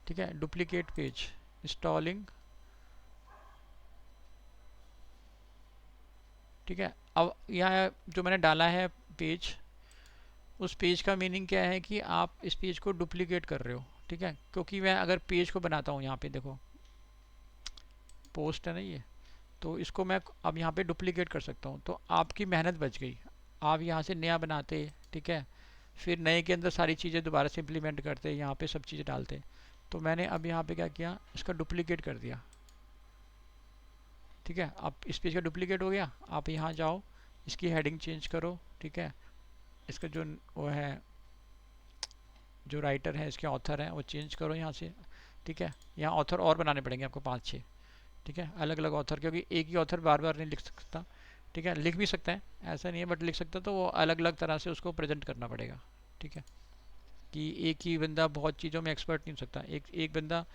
ठीक है, डुप्लीकेट पेज इंस्टॉलिंग। ठीक है, अब यहाँ जो मैंने डाला है पेज, उस पेज का मीनिंग क्या है कि आप इस पेज को डुप्लीकेट कर रहे हो। ठीक है, क्योंकि मैं अगर पेज को बनाता हूँ, यहाँ पे देखो पोस्ट है ना ये, तो इसको मैं अब यहाँ पे डुप्लीकेट कर सकता हूँ, तो आपकी मेहनत बच गई। आप यहाँ से नया बनाते, ठीक है, फिर नए के अंदर सारी चीज़ें दोबारा से इम्प्लीमेंट करते, यहाँ पे सब चीज़ें डालते। तो मैंने अब यहाँ पे क्या किया, इसका डुप्लीकेट कर दिया। ठीक है, अब इस पेज का डुप्लीकेट हो गया। आप यहाँ जाओ, इसकी हेडिंग चेंज करो। ठीक है, इसका जो वो है, जो राइटर है, इसके ऑथर हैं, वो चेंज करो यहाँ से। ठीक है, यहाँ ऑथर और बनाने पड़ेंगे आपको 5-6। ठीक है, अलग अलग ऑथर, क्योंकि एक ही ऑथर बार बार नहीं लिख सकता। ठीक है, लिख भी सकता है, ऐसा नहीं है, बट लिख सकता, तो वो अलग अलग तरह से उसको प्रेजेंट करना पड़ेगा। ठीक है, कि एक ही बंदा बहुत चीज़ों में एक्सपर्ट नहीं हो सकता। एक एक बंदा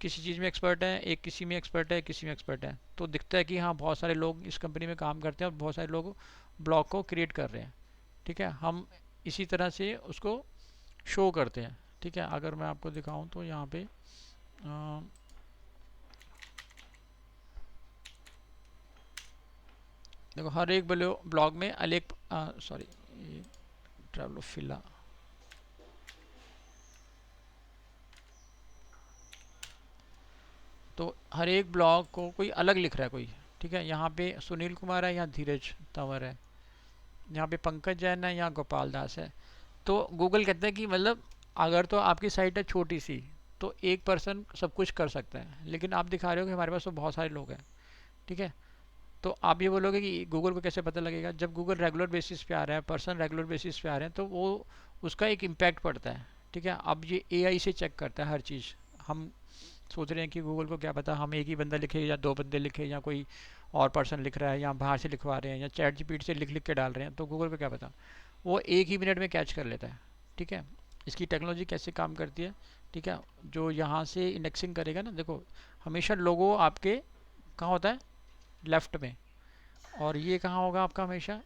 किसी चीज़ में एक्सपर्ट है, एक किसी में एक्सपर्ट है, किसी में एक्सपर्ट है, तो दिखता है कि हाँ बहुत सारे लोग इस कंपनी में काम करते हैं और बहुत सारे लोग ब्लॉग को क्रिएट कर रहे हैं। ठीक है, हम इसी तरह से उसको शो करते हैं। ठीक है, अगर मैं आपको दिखाऊं तो यहाँ पे देखो, हर एक ब्लॉग में अलग, सॉरी, ट्रैवलोफिला, तो हर एक ब्लॉग को कोई अलग लिख रहा है कोई। ठीक है, यहाँ पे सुनील कुमार है, यहाँ धीरज तंवर है, यहाँ पे पंकज जैन है, यहाँ गोपाल दास है। तो गूगल कहता है कि मतलब अगर तो आपकी साइट है छोटी सी, तो एक पर्सन सब कुछ कर सकता है, लेकिन आप दिखा रहे हो कि हमारे पास तो बहुत सारे लोग हैं। ठीक है, तो आप ये बोलोगे कि गूगल को कैसे पता लगेगा? जब गूगल रेगुलर बेसिस पे आ रहा है, पर्सन रेगुलर बेसिस पे आ रहे हैं, तो वो उसका एक इम्पैक्ट पड़ता है। ठीक है, अब ये एआई से चेक करता है हर चीज़। हम सोच रहे हैं कि गूगल को क्या पता हम एक ही बंदा लिखे या 2 बंदे लिखे या कोई और पर्सन लिख रहा है, या बाहर से लिखवा रहे हैं, या चैट जीपीटी से लिख लिख के डाल रहे हैं, तो गूगल को क्या पता? वो एक ही मिनट में कैच कर लेता है। ठीक है, इसकी टेक्नोलॉजी कैसे काम करती है? ठीक है, जो यहाँ से इंडेक्सिंग करेगा ना, देखो हमेशा लोगो आपके कहाँ होता है? लेफ्ट में। और ये कहाँ होगा आपका? हमेशा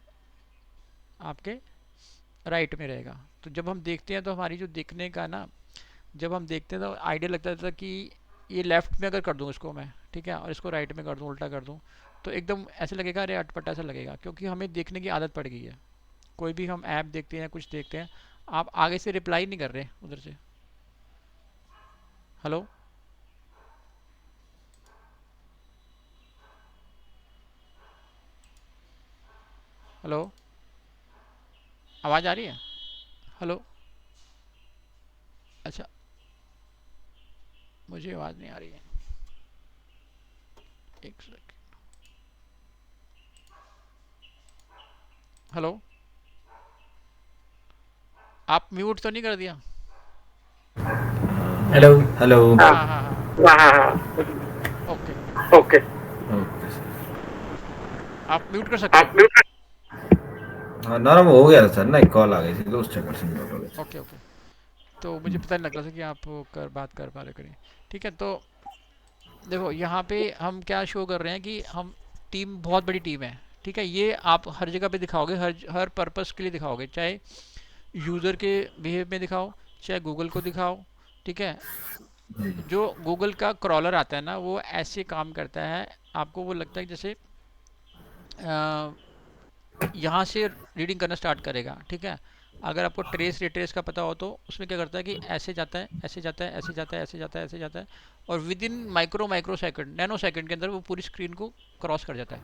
आपके राइट में रहेगा। तो जब हम देखते हैं तो हमारी जो देखने का ना, जब हम देखते हैं तो आइडिया लगता था कि ये लेफ़्ट में अगर कर दूँ इसको मैं, ठीक है, और इसको राइट में कर दूँ, उल्टा कर दूँ, तो एकदम ऐसे लगेगा, अरे अटपटा सा लगेगा, क्योंकि हमें देखने की आदत पड़ गई है। कोई भी हम ऐप देखते हैं, कुछ देखते हैं, आप आगे से रिप्लाई नहीं कर रहे उधर से। हेलो, हेलो, आवाज़ आ रही है? हेलो, अच्छा, मुझे आवाज़ नहीं आ रही है, एक सेकंड। हेलो, आप म्यूट तो नहीं कर दिया? Hello hello. हाँ हाँ हाँ हाँ, हाँ। Okay, okay okay sir. आप म्यूट कर सकते हो। आप म्यूट। हाँ नरम हो गया था सर ना, एक कॉल आ गई थी तो उस चक्कर से म्यूट हो गया था। ओके ओके, तो मुझे पता नहीं लग रहा था कि आप बात कर पा रहे करें। ठीक है, तो देखो यहाँ पे हम क्या शो कर रहे हैं कि हम टीम, बहुत बड़ी टीम है। ठीक है, ये आप हर जगह पे दिखाओगे, हर हर पर्पस के लिए दिखाओगे, चाहे यूज़र के बिहेव में दिखाओ, चाहे गूगल को दिखाओ। ठीक है, जी। जो गूगल का क्रॉलर आता है ना, वो ऐसे काम करता है, आपको वो लगता है कि जैसे यहाँ से रीडिंग करना स्टार्ट करेगा। ठीक है, अगर आपको ट्रेस रिट्रेस का पता हो तो उसमें क्या करता है कि ऐसे जाता है, ऐसे जाता है, ऐसे जाता है, ऐसे जाता है, ऐसे जाता है, और with in micro second, nano second के अंदर वो पूरी स्क्रीन को क्रॉस कर जाता है।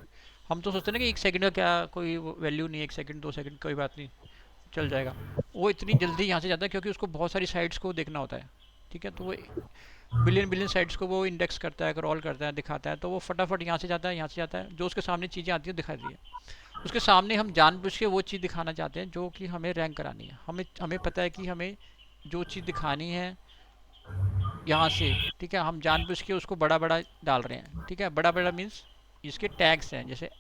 हम तो सोचते हैं ना कि 1 सेकंड का क्या कोई वैल्यू नहीं है, 1 सेकंड 2 सेकंड कोई बात नहीं, चल जाएगा। वो इतनी जल्दी यहाँ से जाता है क्योंकि उसको बहुत सारी साइट्स को देखना होता है। ठीक है, तो वो बिलियन बिलियन साइट्स को वो इंडेक्स करता है, क्रॉल करता है, दिखाता है, तो वो फटाफट यहाँ से जाता है, यहाँ से जाता है, जो उसके सामने चीज़ें आती हैं दिखाती है। उसके सामने हम जानबूझ के वो चीज़ दिखाना चाहते हैं जो कि हमें रैंक करानी है। हमें हमें पता है कि हमें जो चीज़ दिखानी है यहाँ से, ठीक है, हम जानबूझ के उसको बड़ा बड़ा डाल रहे हैं, ठीक है। बड़ा बड़ा मीन्स इसके टैग्स हैं, जैसे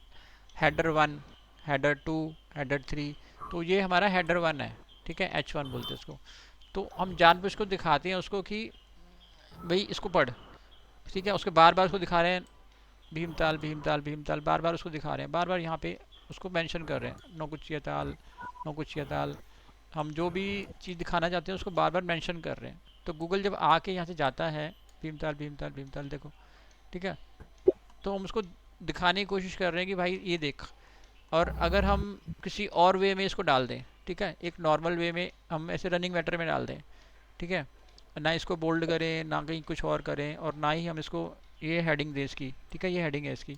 header one, header two, header three. तो ये हमारा हेडर वन है, ठीक है, H1 बोलते हैं इसको। तो हम जानबूझ को दिखाते हैं उसको कि भाई इसको पढ़, ठीक है। उसके बार बार उसको दिखा रहे हैं, भीमताल भीमताल भीमताल, बार बार उसको दिखा रहे हैं, बार बार यहाँ पे उसको मेंशन कर रहे हैं, नौकुचिया ताल, नौकुचिया ताल। हम जो भी चीज़ दिखाना चाहते हैं उसको बार बार मेंशन कर रहे हैं। तो गूगल जब आके यहाँ से जाता है, भीमताल भीमताल भीमताल देखो, ठीक है, तो हम उसको दिखाने की कोशिश कर रहे हैं कि भाई ये देख। और अगर हम किसी और वे में इसको डाल दें, ठीक है, एक नॉर्मल वे में हम ऐसे रनिंग मैटर में डाल दें, ठीक है, ना इसको बोल्ड करें ना कहीं कुछ और करें, और ना ही हम इसको ये हेडिंग दें इसकी, ठीक है, ये हेडिंग है इसकी,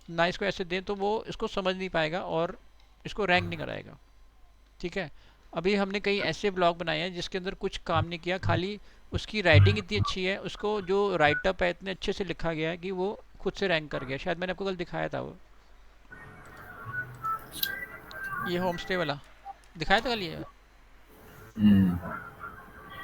ना इसको ऐसे दें तो वो इसको समझ नहीं पाएगा और इसको रैंक नहीं कराएगा, ठीक है। अभी हमने कई ऐसे ब्लॉग बनाए हैं जिसके अंदर कुछ काम नहीं किया, खाली उसकी राइटिंग इतनी अच्छी है, उसको जो राइटअप है इतने अच्छे से लिखा गया है कि वो खुद से रैंक कर गया। शायद मैंने आपको कल दिखाया था वो, ये होम स्टे वाला दिखाया था कल ये। हम्म।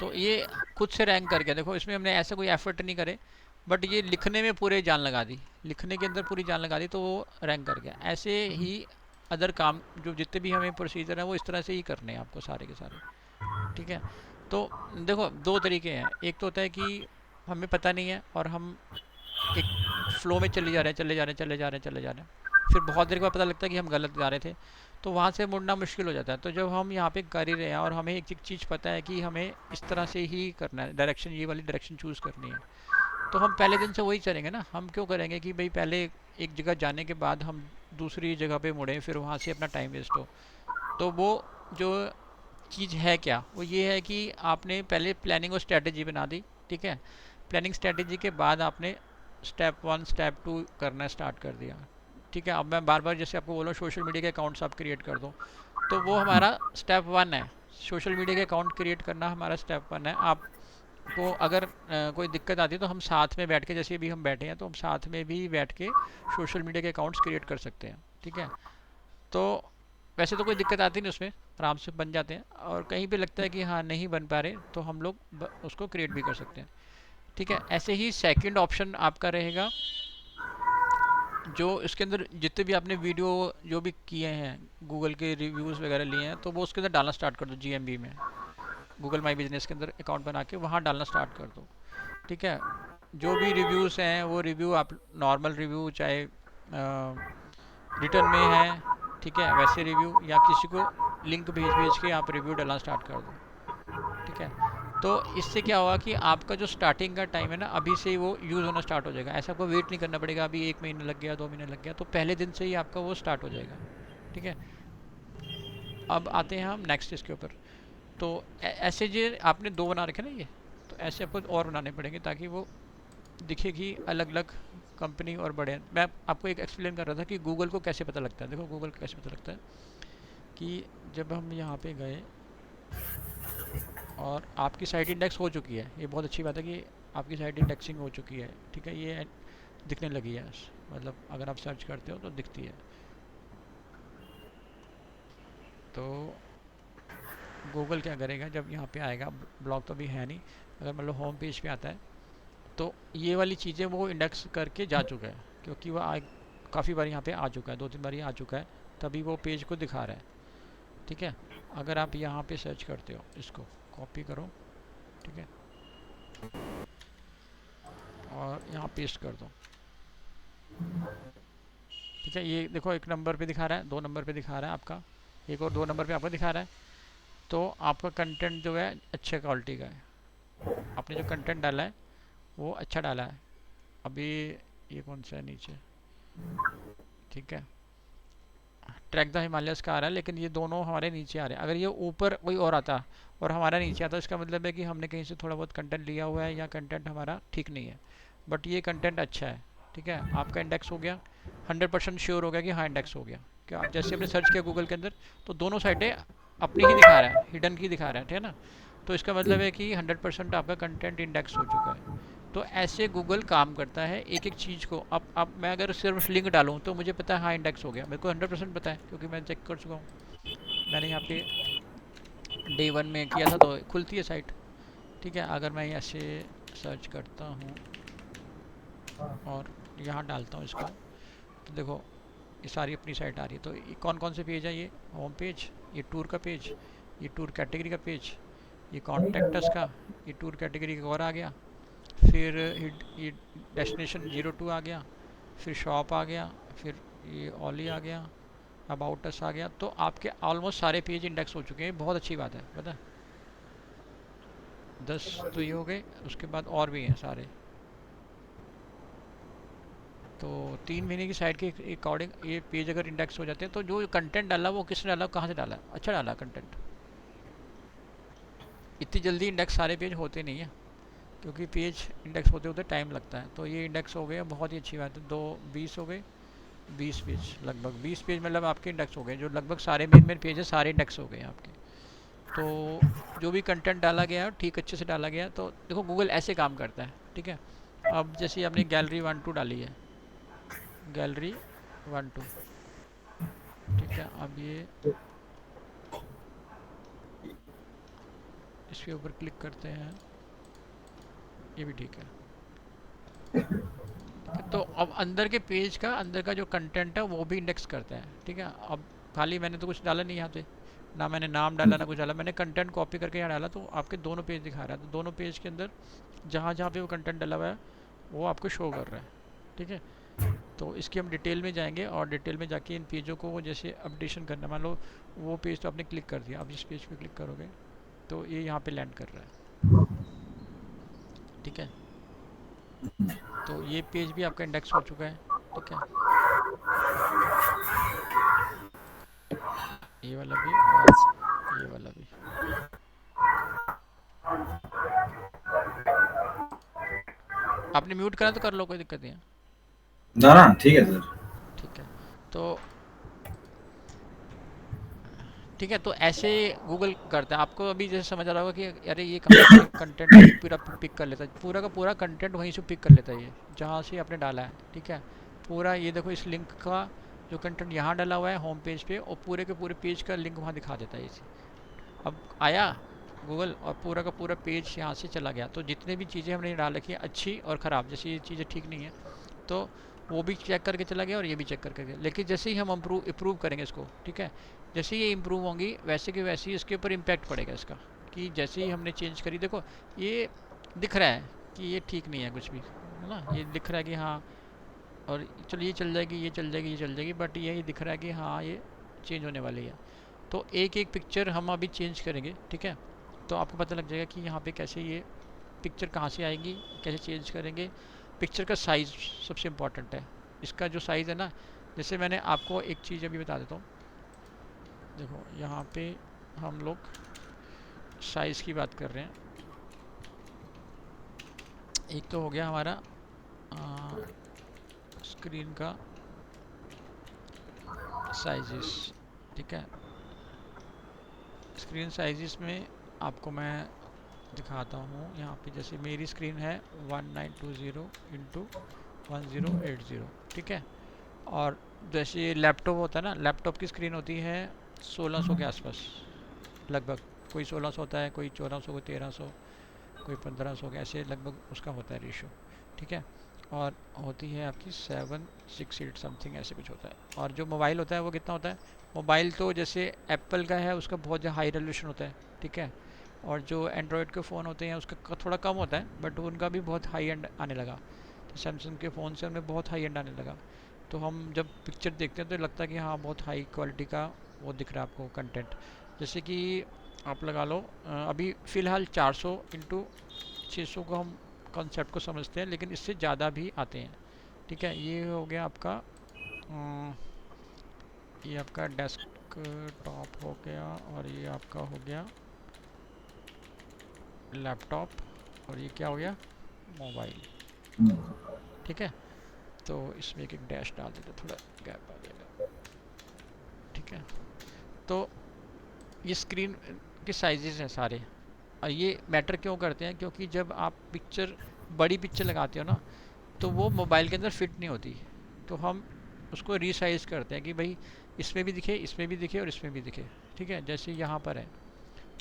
तो ये खुद से रैंक कर गया, देखो इसमें हमने ऐसा कोई एफर्ट नहीं करे, बट ये लिखने में पूरे जान लगा दी, लिखने के अंदर पूरी जान लगा दी, तो वो रैंक कर गया। ऐसे ही अदर काम जो जितने भी हमें प्रोसीजर हैं वो इस तरह से ही करने हैं आपको सारे के सारे, ठीक है। तो देखो दो तरीके हैं, एक तो होता है कि हमें पता नहीं है और हम एक फ्लो में चले जा रहे हैं, चले जा रहे हैं, चले जा रहे हैं, चले जा रहे हैं, फिर बहुत देर के बाद पता लगता है कि हम गलत जा रहे थे, तो वहाँ से मुड़ना मुश्किल हो जाता है। तो जब हम यहाँ पे कर ही रहे हैं और हमें एक एक चीज़ पता है कि हमें इस तरह से ही करना है, डायरेक्शन ये वाली डायरेक्शन चूज़ करनी है, तो हम पहले दिन से वही चलेंगे ना। हम क्यों करेंगे कि भाई पहले एक जगह जाने के बाद हम दूसरी जगह पे मुड़ें, फिर वहाँ से अपना टाइम वेस्ट हो। तो वो जो चीज़ है क्या, वो ये है कि आपने पहले प्लानिंग और स्ट्रेटजी बना दी, ठीक है। प्लानिंग स्ट्रेटजी के बाद आपने स्टेप वन स्टेप टू करना स्टार्ट कर दिया, ठीक है। अब मैं बार बार जैसे आपको बोल रहा हूँ सोशल मीडिया के अकाउंट्स आप क्रिएट कर दो, तो वो हमारा स्टेप वन है। सोशल मीडिया के अकाउंट क्रिएट करना हमारा स्टेप वन है। आपको अगर कोई दिक्कत आती है तो हम साथ में बैठ के, जैसे भी हम बैठे हैं तो हम साथ में भी बैठ के सोशल मीडिया के अकाउंट्स क्रिएट कर सकते हैं, ठीक है। तो वैसे तो कोई दिक्कत आती नहीं उसमें, आराम से बन जाते हैं। और कहीं पे लगता है कि हाँ नहीं बन पा रहे तो हम लोग उसको क्रिएट भी कर सकते हैं, ठीक है। ऐसे ही सेकंड ऑप्शन आपका रहेगा, जो इसके अंदर जितने भी आपने वीडियो जो भी किए हैं, गूगल के रिव्यूज़ वगैरह लिए हैं, तो वो उसके अंदर डालना स्टार्ट कर दो, जीएमबी में, गूगल माई बिजनेस के अंदर अकाउंट बना के वहाँ डालना स्टार्ट कर दो, ठीक है। जो भी रिव्यूज़ हैं वो रिव्यू आप नॉर्मल रिव्यू चाहे रिटर्न में है, ठीक है, वैसे रिव्यू, या किसी को लिंक भेज भेज के आप रिव्यू डालना स्टार्ट कर दो, ठीक है। तो इससे क्या होगा कि आपका जो स्टार्टिंग का टाइम है ना, अभी से ही वो यूज़ होना स्टार्ट हो जाएगा। ऐसा आपको वेट नहीं करना पड़ेगा अभी 1 महीना लग गया, 2 महीने लग गया, तो पहले दिन से ही आपका वो स्टार्ट हो जाएगा, ठीक है। अब आते हैं हम नेक्स्ट इसके ऊपर। तो ऐसे जो आपने दो बना रखे ना ये, तो ऐसे आपको और बनाने पड़ेंगे ताकि वो दिखे कि अलग अलग कंपनी और बड़े हैं। मैं आपको एक एक्सप्लेन कर रहा था कि गूगल को कैसे पता लगता है। देखो गूगल को कैसे पता लगता है कि जब हम यहाँ पे गए और आपकी साइट इंडेक्स हो चुकी है, ये बहुत अच्छी बात है कि आपकी साइट इंडेक्सिंग हो चुकी है, ठीक है, ये दिखने लगी है, मतलब अगर आप सर्च करते हो तो दिखती है। तो गूगल क्या करेगा जब यहाँ पे आएगा, ब्लॉग तो अभी है नहीं, अगर मतलब होम पेज पे आता है तो ये वाली चीज़ें वो इंडेक्स करके जा चुका है, क्योंकि वो काफ़ी बार यहाँ पे आ चुका है, 2-3 बार ये आ चुका है, तभी वो पेज को दिखा रहा है, ठीक है। अगर आप यहाँ पे सर्च करते हो, इसको कॉपी करो, ठीक है, और यहाँ पेस्ट कर दो, ठीक है। ये देखो 1 नंबर पे दिखा रहा है, 2 नंबर पे दिखा रहा है आपका, एक और 2 नंबर पे आपको दिखा रहा है। तो आपका कंटेंट जो है अच्छे क्वालिटी का है, आपने जो कंटेंट डाला है वो अच्छा डाला है। अभी ये कौन सा है नीचे, ठीक है, ट्रैक द हिमालयस का आ रहा है, लेकिन ये दोनों हमारे नीचे आ रहे हैं। अगर ये ऊपर कोई और आता और हमारा नीचे आता, इसका मतलब है कि हमने कहीं से थोड़ा बहुत कंटेंट लिया हुआ है या कंटेंट हमारा ठीक नहीं है। बट ये कंटेंट अच्छा है, ठीक है, आपका इंडेक्स हो गया, 100% श्योर हो गया कि हाँ इंडेक्स हो गया। क्या आप जैसे हमने सर्च किया गूगल के अंदर तो दोनों साइटें अपनी ही दिखा रहा है, हिडन की दिखा रहा है, ठीक है ना। तो इसका मतलब है कि 100% आपका कंटेंट इंडेक्स हो चुका है। तो ऐसे गूगल काम करता है एक एक चीज़ को। अब मैं अगर सिर्फ लिंक डालूँ तो मुझे पता है हाँ इंडेक्स हो गया, मेरे को 100% पता है क्योंकि मैं चेक कर चुका हूँ। मैंने यहाँ पे डे 1 में किया था तो खुलती है साइट, ठीक है, अगर मैं ऐसे सर्च करता हूँ और यहाँ डालता हूँ इसको, तो देखो ये सारी अपनी साइट आ रही है। तो ये कौन कौन से पेज है? ये होम पेज, ये टूर का पेज, ये टूर कैटेगरी का पेज, ये कॉन्टेक्टस का, ये टूर कैटेगरी का और आ गया, फिर ये डेस्टिनेशन 02 आ गया, फिर शॉप आ गया, फिर ये ओली आ गया, अबाउट अस आ गया। तो आपके ऑलमोस्ट सारे पेज इंडेक्स हो चुके हैं, बहुत अच्छी बात है, पता है। 10 तो ये हो गए, उसके बाद और भी हैं सारे। तो 3 महीने की साइट के अकॉर्डिंग ये पेज अगर इंडेक्स हो जाते हैं, तो जो कंटेंट डाला वो किसने डाला, कहाँ से डाला, अच्छा डाला कंटेंट। इतनी जल्दी इंडेक्स सारे पेज होते नहीं है, क्योंकि पेज इंडेक्स होते होते टाइम लगता है। तो ये इंडेक्स हो गया, बहुत ही अच्छी बात है। 20 हो गए, 20 पेज, लगभग 20 पेज मतलब आपके इंडेक्स हो गए, जो लगभग सारे मेन मेन पेज है सारे इंडेक्स हो गए आपके। तो जो भी कंटेंट डाला गया ठीक अच्छे से डाला गया। तो देखो गूगल ऐसे काम करता है, ठीक है। अब जैसे आपने गैलरी 1 2 डाली है, गैलरी 1 2, ठीक है। अब ये इसके ऊपर क्लिक करते हैं, ये भी ठीक है, ठीक है। तो अब अंदर के पेज का, अंदर का जो कंटेंट है वो भी इंडेक्स करता है, ठीक है। अब खाली मैंने तो कुछ डाला नहीं यहाँ पे, ना मैंने नाम डाला ना कुछ डाला, मैंने कंटेंट कॉपी करके यहाँ डाला, तो आपके दोनों पेज दिखा रहा है। तो दोनों पेज के अंदर जहाँ जहाँ पे वो कंटेंट डाला हुआ है वो आपको शो कर रहा है, ठीक है। तो इसकी हम डिटेल में जाएंगे और डिटेल में जाके इन पेजों को जैसे अपडेशन करना, मान लो वो पेज तो आपने क्लिक कर दिया, अब इस पेज पे क्लिक करोगे तो ये यहाँ पे लैंड कर रहा है, ठीक है। तो ये पेज भी आपका इंडेक्स हो चुका है, ठीक है, ये वाला भी और ये वाला भी। आपने म्यूट करा तो कर लो, कोई दिक्कत नहीं है, ना ना ठीक है सर। ठीक है। तो ठीक है, तो ऐसे गूगल करता है। आपको अभी जैसे समझ आ रहा होगा कि अरे ये कहाँ से कंटेंट पूरा पिक कर लेता है, पूरा का पूरा कंटेंट वहीं से पिक कर लेता है ये, जहाँ से आपने डाला है, ठीक है। पूरा ये देखो, इस लिंक का जो कंटेंट यहाँ डाला हुआ है होम पेज पे, और पूरे के पूरे पेज का लिंक वहाँ दिखा देता है इसे। अब आया गूगल और पूरा का पूरा पेज यहाँ से चला गया। तो जितने भी चीज़ें हमने डाल रखी है अच्छी और ख़राब, जैसे ये चीज़ें ठीक नहीं है तो वो भी चेक करके चला गया और ये भी चेक करके गया। लेकिन जैसे ही हम इम्प्रूव करेंगे इसको, ठीक है, जैसे ही ये इम्प्रूव होंगी वैसे कि वैसे ही इसके ऊपर इम्पैक्ट पड़ेगा इसका, कि जैसे ही हमने चेंज करी, देखो ये दिख रहा है कि ये ठीक नहीं है कुछ भी, है ना, ये दिख रहा है कि हाँ, और चलो ये चल जाएगी, ये चल जाएगी, ये चल जाएगी, बट यही दिख रहा है कि हाँ ये चेंज होने वाली है। तो एक एक पिक्चर हम अभी चेंज करेंगे, ठीक है। तो आपको पता लग जाएगा कि यहाँ पे कैसे ये पिक्चर कहाँ से आएगी, कैसे चेंज करेंगे। पिक्चर का साइज़ सबसे इम्पॉर्टेंट है। इसका जो साइज़ है ना, जैसे मैंने आपको एक चीज़ अभी बता देता हूँ, देखो यहाँ पे हम लोग साइज़ की बात कर रहे हैं। एक तो हो गया हमारा स्क्रीन का साइजेस, ठीक है। स्क्रीन साइजेस में आपको मैं दिखाता हूँ, यहाँ पे जैसे मेरी स्क्रीन है 1920 × 1080, ठीक है। और जैसे लैपटॉप होता है ना, लैपटॉप की स्क्रीन होती है 1600 के आसपास लगभग, कोई 1600 होता है, कोई 1400, कोई 1300, कोई 1500 के, ऐसे लगभग उसका होता है रेशो, ठीक है। और होती है आपकी 768 समथिंग, ऐसे कुछ होता है। और जो मोबाइल होता है वो कितना होता है, मोबाइल तो जैसे एप्पल का है उसका बहुत ज़्यादा हाई रेजोल्यूशन होता है, ठीक है। और जो एंड्रॉयड के फ़ोन होते हैं उसका थोड़ा कम होता है, बट उनका भी बहुत हाई एंड आने लगा। तो सैमसंग के फ़ोन से उनमें बहुत हाई एंड आने लगा। तो हम जब पिक्चर देखते हैं तो लगता है कि हाँ बहुत हाई क्वालिटी का वो दिख रहा है आपको कंटेंट। जैसे कि आप लगा लो अभी फ़िलहाल 400 × 600 को हम कॉन्सेप्ट को समझते हैं, लेकिन इससे ज़्यादा भी आते हैं, ठीक है। ये हो गया आपका ये आपका डेस्कटॉप हो गया, और ये आपका हो गया लैपटॉप, और ये क्या हो गया, मोबाइल, ठीक है। तो इसमें एक एक डैश डाल देते, थोड़ा गैप आ जाएगा, ठीक है। तो ये स्क्रीन के साइजेस हैं सारे, और ये मैटर क्यों करते हैं, क्योंकि जब आप पिक्चर, बड़ी पिक्चर लगाते हो ना, तो वो मोबाइल के अंदर फिट नहीं होती। तो हम उसको रीसाइज करते हैं कि भाई इसमें भी दिखे, इसमें भी दिखे और इसमें भी दिखे, ठीक है। जैसे यहाँ पर है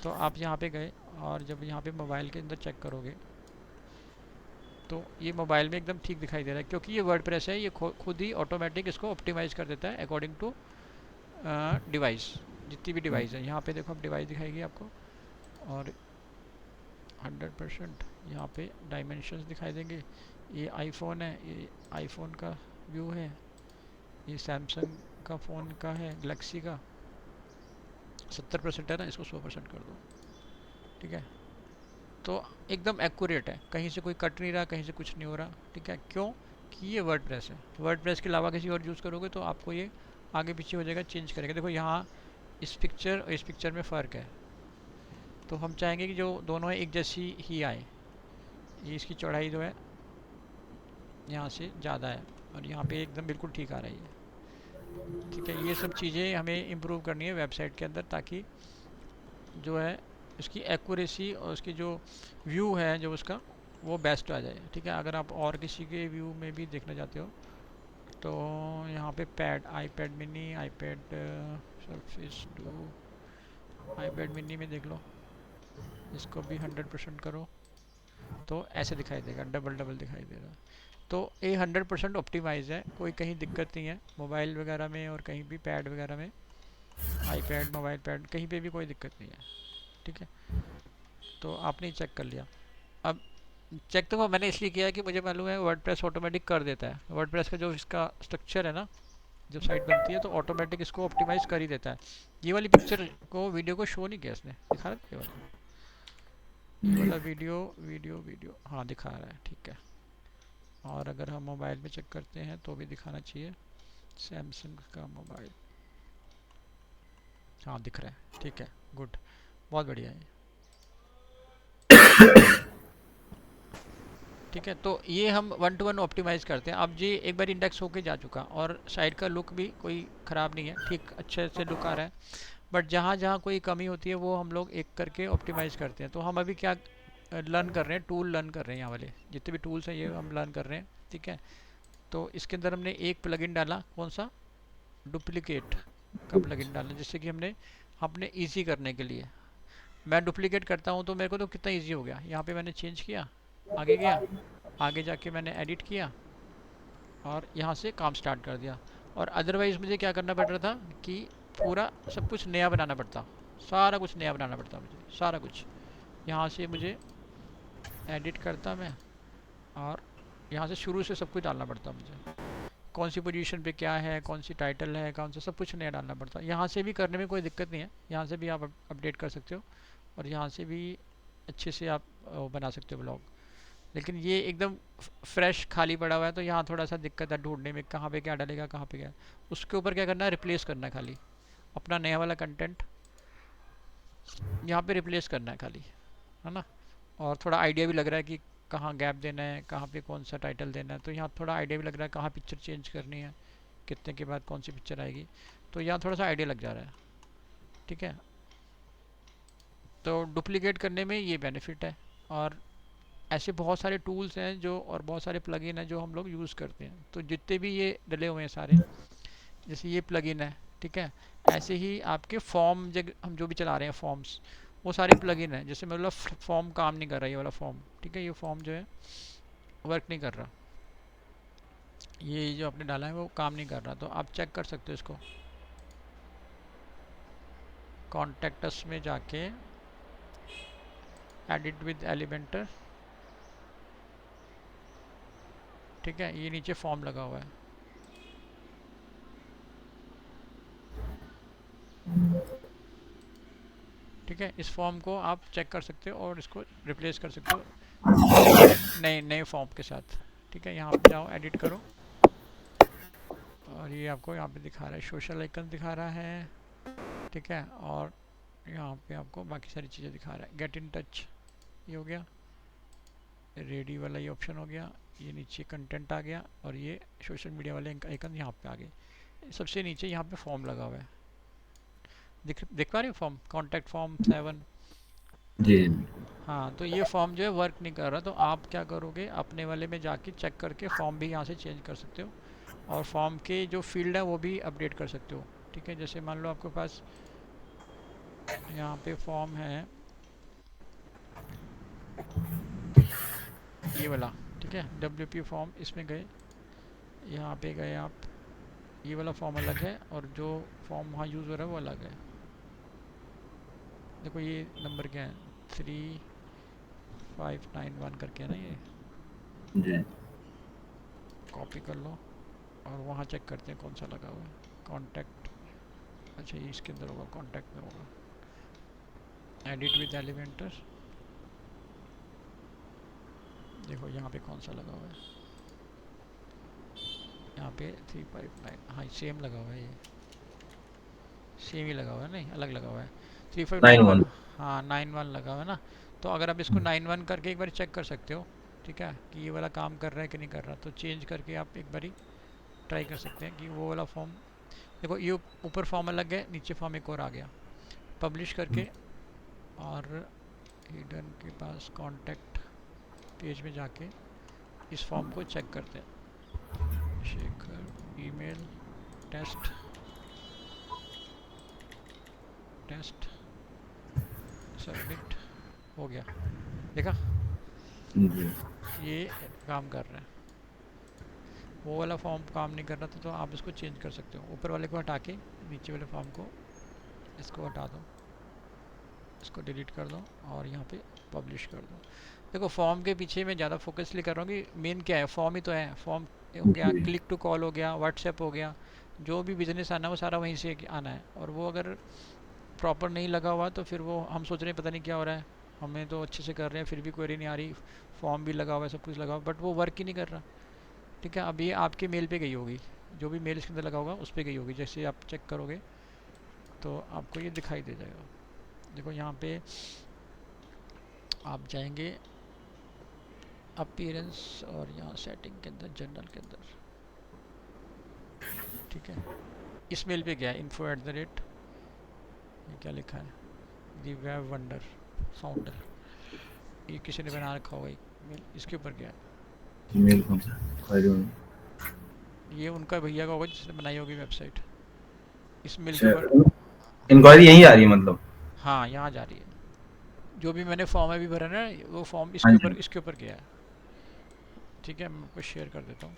तो आप यहाँ पे गए और जब यहाँ पे मोबाइल के अंदर चेक करोगे तो ये मोबाइल में एकदम ठीक दिखाई दे रहा है, क्योंकि ये वर्डप्रेस है, ये खुद ही ऑटोमेटिक इसको ऑप्टिमाइज़ कर देता है अकॉर्डिंग टू डिवाइस। जितनी भी डिवाइस है यहाँ पे देखो, अब डिवाइस दिखाएगी आपको, और 100% यहाँ पे डायमेंशंस दिखाई देंगे। ये आईफोन है, ये आईफोन का व्यू है, ये सैमसंग का फ़ोन का है, गलेक्सी का 70% है ना, इसको 100% कर दो। ठीक है, तो एकदम एक्यूरेट है, कहीं से कोई कट नहीं रहा, कहीं से कुछ नहीं हो रहा। ठीक है, क्यों कि ये वर्डप्रेस है। वर्डप्रेस के अलावा किसी और यूज़ करोगे तो आपको ये आगे पीछे हो जाएगा, चेंज करेगा। देखो यहाँ इस पिक्चर और इस पिक्चर में फ़र्क है, तो हम चाहेंगे कि जो दोनों है एक जैसी ही आए। ये इसकी चौड़ाई जो है यहाँ से ज़्यादा है और यहाँ पे एकदम बिल्कुल ठीक आ रही है। ठीक है, ये सब चीज़ें हमें इम्प्रूव करनी है वेबसाइट के अंदर, ताकि जो है उसकी एक्यूरेसी और उसकी जो व्यू है जो उसका वो बेस्ट आ जाए। ठीक है, अगर आप और किसी के व्यू में भी देखना चाहते हो तो यहाँ पे pad, iPad mini, iPad surface 2, iPad mini में देख लो, इसको भी 100% करो तो ऐसे दिखाई देगा, डबल डबल दिखाई दे रहा है। तो ये 100% ऑप्टिमाइज है, कोई कहीं दिक्कत नहीं है मोबाइल वगैरह में और कहीं भी पैड वगैरह में, आईपैड, मोबाइल पैड, कहीं पे भी कोई दिक्कत नहीं है। ठीक है, तो आपने चेक कर लिया। अब चेक तो मैंने इसलिए किया है कि मुझे मालूम है वर्डप्रेस ऑटोमेटिक कर देता है। वर्डप्रेस का जो इसका स्ट्रक्चर है ना, जब साइट बनती है तो ऑटोमेटिक इसको ऑप्टिमाइज़ कर ही देता है। ये वाली पिक्चर को, वीडियो को शो नहीं किया इसने, दिखा रहा है ये वाला वीडियो, वीडियो हाँ दिखा रहा है। ठीक है, और अगर हम मोबाइल में चेक करते हैं तो भी दिखाना चाहिए, सैमसंग का मोबाइल, हाँ दिख रहा है। ठीक है, गुड, बहुत बढ़िया है। ठीक है, तो ये हम 1 to 1 ऑप्टिमाइज़ करते हैं। अब ये एक बार इंडेक्स होके जा चुका और साइट का लुक भी कोई ख़राब नहीं है, ठीक अच्छे से लुक आ रहा है। बट जहाँ जहाँ कोई कमी होती है वो हम लोग एक करके ऑप्टिमाइज़ करते हैं। तो हम अभी क्या लर्न कर रहे हैं, टूल लर्न कर रहे हैं, यहाँ वाले जितने भी टूल्स हैं ये हम लर्न कर रहे हैं। ठीक है, तो इसके अंदर हमने एक प्लगइन डाला, कौन सा, डुप्लीकेट का प्लगइन डाला, जिससे कि हमने अपने ईजी करने के लिए, मैं डुप्लीकेट करता हूँ तो मेरे को तो कितना ईजी हो गया। यहाँ पे मैंने चेंज किया, आगे गया, आगे जाके मैंने एडिट किया और यहाँ से काम स्टार्ट कर दिया। और अदरवाइज़ मुझे क्या करना पड़ रहा था कि पूरा सब कुछ नया बनाना पड़ता, सारा कुछ नया बनाना पड़ता मुझे, सारा कुछ। यहाँ से मुझे एडिट करता मैं और यहाँ से शुरू से सब कुछ डालना पड़ता मुझे, कौन सी पोजीशन पे क्या है, कौन सी टाइटल है, कौन सा, सब कुछ नया डालना पड़ता। यहाँ से भी करने में कोई दिक्कत नहीं है, यहाँ से भी आप अपडेट कर सकते हो और यहाँ से भी अच्छे से आप बना सकते हो ब्लॉग। लेकिन ये एकदम फ्रेश खाली पड़ा हुआ है तो यहाँ थोड़ा सा दिक्कत है ढूंढने में, कहाँ पे क्या डालेगा, कहाँ पे क्या। उसके ऊपर क्या करना है, रिप्लेस करना है खाली, अपना नया वाला कंटेंट यहाँ पे रिप्लेस करना है खाली, है ना। और थोड़ा आइडिया भी लग रहा है कि कहाँ गैप देना है, कहाँ पे कौन सा टाइटल देना है। तो यहाँ थोड़ा आइडिया भी लग रहा है कहाँ पिक्चर चेंज करनी है, कितने के बाद कौन सी पिक्चर आएगी, तो यहाँ थोड़ा सा आइडिया लग जा रहा है। ठीक है, तो डुप्लीकेट करने में ये बेनिफिट है। और ऐसे बहुत सारे टूल्स हैं जो, और बहुत सारे प्लगइन हैं जो हम लोग यूज़ करते हैं। तो जितने भी ये डले हुए हैं सारे, जैसे ये प्लगइन है, ठीक है, ऐसे ही आपके फॉर्म जग हम जो भी चला रहे हैं फॉर्म्स, वो सारे प्लगइन हैं। जैसे मतलब फॉर्म काम नहीं कर रहा ये वाला फॉर्म, ठीक है, ये फॉर्म जो है वर्क नहीं कर रहा, ये जो आपने डाला है वो काम नहीं कर रहा, तो आप चेक कर सकते हो इसको। कॉन्टेक्टस में जाके एडिट विद एलिमेंटर, ठीक है, ये नीचे फॉर्म लगा हुआ है। ठीक है, इस फॉर्म को आप चेक कर सकते हो और इसको रिप्लेस कर सकते हो नए नए फॉर्म के साथ। ठीक है, यहाँ पे जाओ, एडिट करो और ये आपको यहाँ पे दिखा रहा है, सोशल आइकन दिखा रहा है। ठीक है, और यहाँ पे आपको बाकी सारी चीज़ें दिखा रहा है। गेट इन टच ये हो गया, रेडी वाला ये ऑप्शन हो गया, ये नीचे कंटेंट आ गया और ये सोशल मीडिया वाले आइकन यहाँ पे आ गए। सबसे नीचे यहाँ पे फॉर्म लगा हुआ है, दिख पा रहे हो, फॉर्म, कॉन्टैक्ट फॉर्म 7। जी। हाँ, तो ये फॉर्म जो है वर्क नहीं कर रहा, तो आप क्या करोगे, अपने वाले में जाके चेक करके फॉर्म भी यहाँ से चेंज कर सकते हो और फॉर्म के जो फील्ड है वो भी अपडेट कर सकते हो। ठीक है, जैसे मान लो आपके पास यहाँ पे फॉर्म है ये वाला, ठीक है, WP फॉर्म, इसमें गए, यहाँ पे गए आप, ये वाला फॉर्म अलग है और जो फॉर्म वहाँ यूज़ हो रहा है वो अलग है। देखो ये नंबर क्या है, 3591 करके है ना, ये जी। कॉपी कर लो और वहाँ चेक करते हैं कौन सा लगा हुआ है। कॉन्टैक्ट, अच्छा ये इसके अंदर होगा, कॉन्टैक्ट में होगा, एडिट विद एलिमेंटर, देखो यहाँ पे कौन सा लगा हुआ है, यहाँ पे 359, हाँ सेम लगा हुआ है, ये सेम ही लगा हुआ है, नहीं अलग लगा हुआ है, 91। 3591, हाँ 91 लगा हुआ है ना। तो अगर आप इसको 91 करके एक बार चेक कर सकते हो, ठीक है, कि ये वाला काम कर रहा है कि नहीं कर रहा, तो चेंज करके आप एक बारी ट्राई कर सकते हैं कि वो वाला फॉर्म, देखो ये ऊपर फॉर्म अलग है, नीचे फॉर्म एक और आ गया, पब्लिश करके, और हिडन के पास कॉन्टैक्ट पेज में जाके इस फॉर्म को चेक करते हैं, Shekhar email test test submit, हो गया, देखा जी। ये काम कर रहा है। वो वाला फॉर्म काम नहीं कर रहा था, तो आप इसको चेंज कर सकते हो, ऊपर वाले को हटा के नीचे वाले फॉर्म को, इसको हटा दो, इसको डिलीट कर दो और यहाँ पे पब्लिश कर दो। देखो फॉर्म के पीछे मैं ज़्यादा फोकस इसलिए कर रहा हूँ कि मेन क्या है, फॉर्म ही तो है, फॉर्म हो गया, जी। क्लिक टू कॉल हो गया, व्हाट्सएप हो गया, जो भी बिजनेस आना है वो सारा वहीं से आना है, और वो अगर प्रॉपर नहीं लगा हुआ तो फिर वो हम सोच रहे हैं पता नहीं क्या हो रहा है, हमें तो अच्छे से कर रहे हैं फिर भी क्वेरी नहीं आ रही, फॉर्म भी लगा हुआ है, सब कुछ लगा हुआ, बट वो वर्क ही नहीं कर रहा, ठीक है। अब ये आपके मेल पे गई होगी, जो भी मेल इसके अंदर लगा होगा उस पर गई होगी, जैसे आप चेक करोगे तो आपको ये दिखाई दे जाएगा। देखो यहाँ पे आप जाएंगे अपीयरेंस और यहाँ सेटिंग के अंदर, जनरल के अंदर, ठीक है, इस मेल पे गया info@, ये क्या लिखा है, दी वेब वंडर फाउंडर, ये किसी ने बना रखा होगा एक मेल, इसके ऊपर गया, ईमेल कौन सा? I don't. ये उनका भैया का होगा जिसने बनाई होगी वेबसाइट, इस मेल के ऊपर, अच्छा, हाँ इंक्वायरी यहीं आ रही है मतलब? हाँ यहाँ जा रही है, जो भी मैंने फॉर्म अभी भरा ना वो फॉर्म हाँ जी। इसके ऊपर गया है, ठीक है, मैं आपको शेयर कर देता हूँ,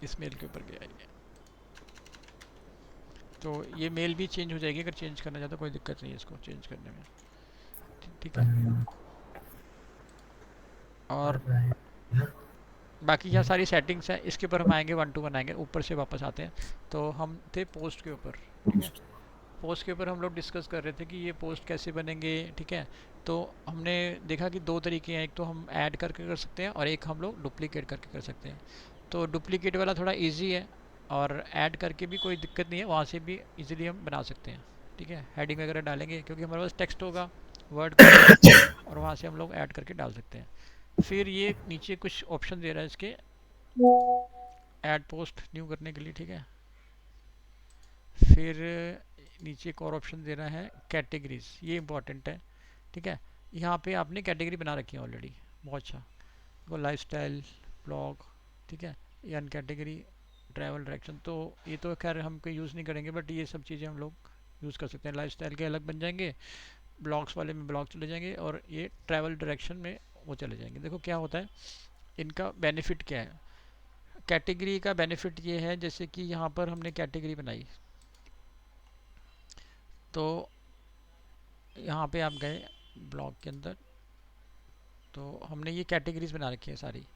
इस मेल के ऊपर गया है ये। तो ये मेल भी चेंज हो जाएगी, अगर चेंज करना चाहते हो कोई दिक्कत नहीं है इसको चेंज करने में, ठीक है। और बाकी यहाँ सारी सेटिंग्स हैं, इसके ऊपर हम आएंगे, 1 to 1 आएंगे, ऊपर से वापस आते हैं। तो हम थे पोस्ट के ऊपर, ठीक है, पोस्ट के ऊपर हम लोग डिस्कस कर रहे थे कि ये पोस्ट कैसे बनेंगे, ठीक है। तो हमने देखा कि दो तरीके हैं, एक तो हम ऐड करके कर सकते हैं और एक हम लोग डुप्लीकेट करके कर सकते हैं। तो डुप्लीकेट वाला थोड़ा इजी है, और ऐड करके भी कोई दिक्कत नहीं है, वहाँ से भी इजीली हम बना सकते हैं, ठीक है, हेडिंग वगैरह डालेंगे क्योंकि हमारे पास टेक्स्ट होगा, वर्ड का होगा, और वहाँ से हम लोग ऐड करके डाल सकते हैं। फिर ये नीचे कुछ ऑप्शन दे रहा है इसके, ऐड पोस्ट न्यू करने के लिए, ठीक है। फिर नीचे एक और ऑप्शन दे रहा है कैटेगरीज, ये इंपॉर्टेंट है, ठीक है। यहाँ पे आपने कैटेगरी बना रखी है ऑलरेडी, बहुत अच्छा, वो लाइफ स्टाइल, ब्लॉग, ठीक है, ये अन कैटेगरी, ट्रैवल डायरेक्शन, तो ये तो खैर हम कोई यूज़ नहीं करेंगे, बट ये सब चीज़ें हम लोग यूज़ कर सकते हैं, लाइफ स्टाइल के अलग बन जाएंगे, ब्लॉग्स वाले में ब्लॉग चले जाएंगे, और ये ट्रैवल डायरेक्शन में वो चले जाएंगे। देखो क्या होता है, इनका बेनिफिट क्या है, कैटेगरी का बेनिफिट ये है, जैसे कि यहाँ पर हमने कैटेगरी बनाई, तो यहाँ पे आप गए ब्लॉग के अंदर, तो हमने ये कैटेगरीज बना रखी है सारी।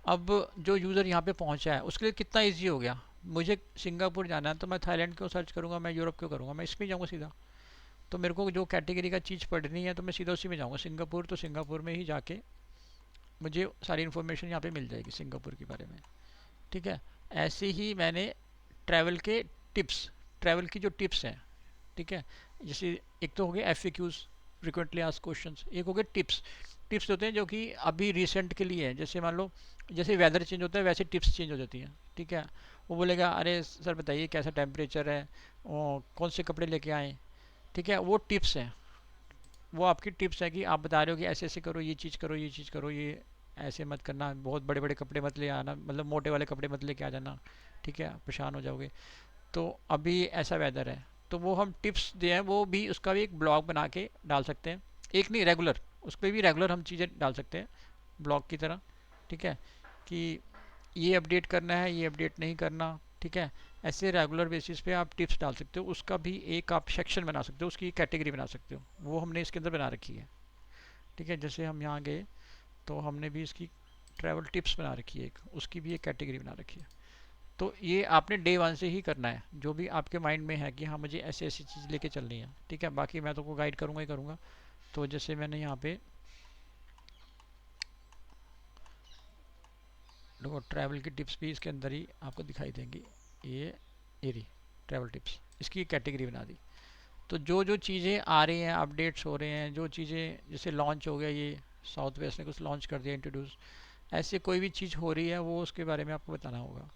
अब जो यूज़र यहाँ पे पहुँचा है उसके लिए कितना इजी हो गया, मुझे सिंगापुर जाना है तो मैं थाईलैंड क्यों सर्च करूँगा, मैं यूरोप क्यों करूँगा, मैं इसमें जाऊँगा सीधा। तो मेरे को जो कैटेगरी का चीज़ पढ़नी है तो मैं सीधा उसी में जाऊँगा, सिंगापुर तो सिंगापुर में ही जाके मुझे सारी इन्फॉर्मेशन यहाँ पे मिल जाएगी सिंगापुर के बारे में, ठीक है। ऐसे ही मैंने ट्रैवल के टिप्स, ट्रैवल की जो टिप्स हैं, ठीक है, जैसे एक तो हो गया FAQs, फ्रिक्वेंटली आस्क्ड क्वेश्चंस, एक हो गया टिप्स, टिप्स होते हैं जो कि अभी रिसेंट के लिए है, जैसे मान लो जैसे वेदर चेंज होता है वैसे टिप्स चेंज हो जाती हैं, ठीक है। वो बोलेगा अरे सर बताइए कैसा टेम्परेचर है, कौन से कपड़े लेके आएँ, ठीक है, वो टिप्स हैं, वो आपकी टिप्स है कि आप बता रहे हो कि ऐसे ऐसे करो, ये चीज़ करो, ये चीज़ करो, ये ऐसे मत करना, बहुत बड़े बड़े कपड़े मत ले आना, मतलब मोटे वाले कपड़े मत लेके आ जाना, ठीक है, परेशान हो जाओगे। तो अभी ऐसा वेदर है, तो वो हम टिप्स दिए हैं, वो भी उसका भी एक ब्लॉग बना के डाल सकते हैं। एक नहीं, रेगुलर, उस पर भी रेगुलर हम चीज़ें डाल सकते हैं ब्लॉग की तरह। ठीक है, कि ये अपडेट करना है, ये अपडेट नहीं करना। ठीक है, ऐसे रेगुलर बेसिस पे आप टिप्स डाल सकते हो। उसका भी एक आप सेक्शन बना सकते हो, उसकी कैटेगरी बना सकते हो, वो हमने इसके अंदर बना रखी है। ठीक है, जैसे हम यहाँ गए तो हमने भी इसकी ट्रैवल टिप्स बना रखी है, एक उसकी भी एक कैटेगरी बना रखी है। तो ये आपने डे वन से ही करना है, जो भी आपके माइंड में है कि हाँ मुझे ऐसी ऐसी चीज़ लेके चलनी है। ठीक है, बाकी मैं तो को गाइड करूँगा ही करूँगा। तो जैसे मैंने यहाँ पे देखो, ट्रैवल की टिप्स भी इसके अंदर ही आपको दिखाई देंगी। ये एरी ट्रैवल टिप्स, इसकी कैटेगरी बना दी। तो जो जो चीज़ें आ रही हैं, अपडेट्स हो रहे हैं, जो चीज़ें जैसे लॉन्च हो गया, ये साउथ वेस्ट ने कुछ लॉन्च कर दिया, इंट्रोड्यूस, ऐसे कोई भी चीज़ हो रही है वो उसके बारे में आपको बताना होगा।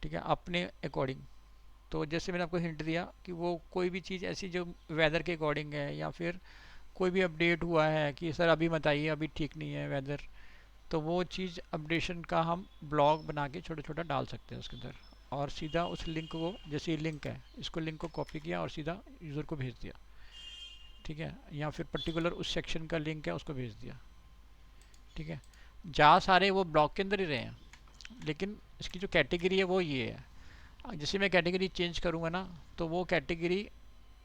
ठीक है, अपने अकॉर्डिंग। तो जैसे मैंने आपको हिंट दिया कि वो कोई भी चीज़ ऐसी जो वेदर के अकॉर्डिंग है, या फिर कोई भी अपडेट हुआ है कि सर अभी मत आइए, अभी ठीक नहीं है वेदर, तो वो चीज़ अपडेशन का हम ब्लॉग बना के छोटा छोटा डाल सकते हैं उसके अंदर। और सीधा उस लिंक को, जैसे ये लिंक है, इसको लिंक को कॉपी किया और सीधा यूज़र को भेज दिया। ठीक है, या फिर पर्टिकुलर उस सेक्शन का लिंक है उसको भेज दिया। ठीक है, जा सारे वो ब्लॉग के अंदर ही रहे हैं, लेकिन इसकी जो कैटेगरी है वो ये है। जैसे मैं कैटेगरी चेंज करूँगा ना, तो वो कैटेगरी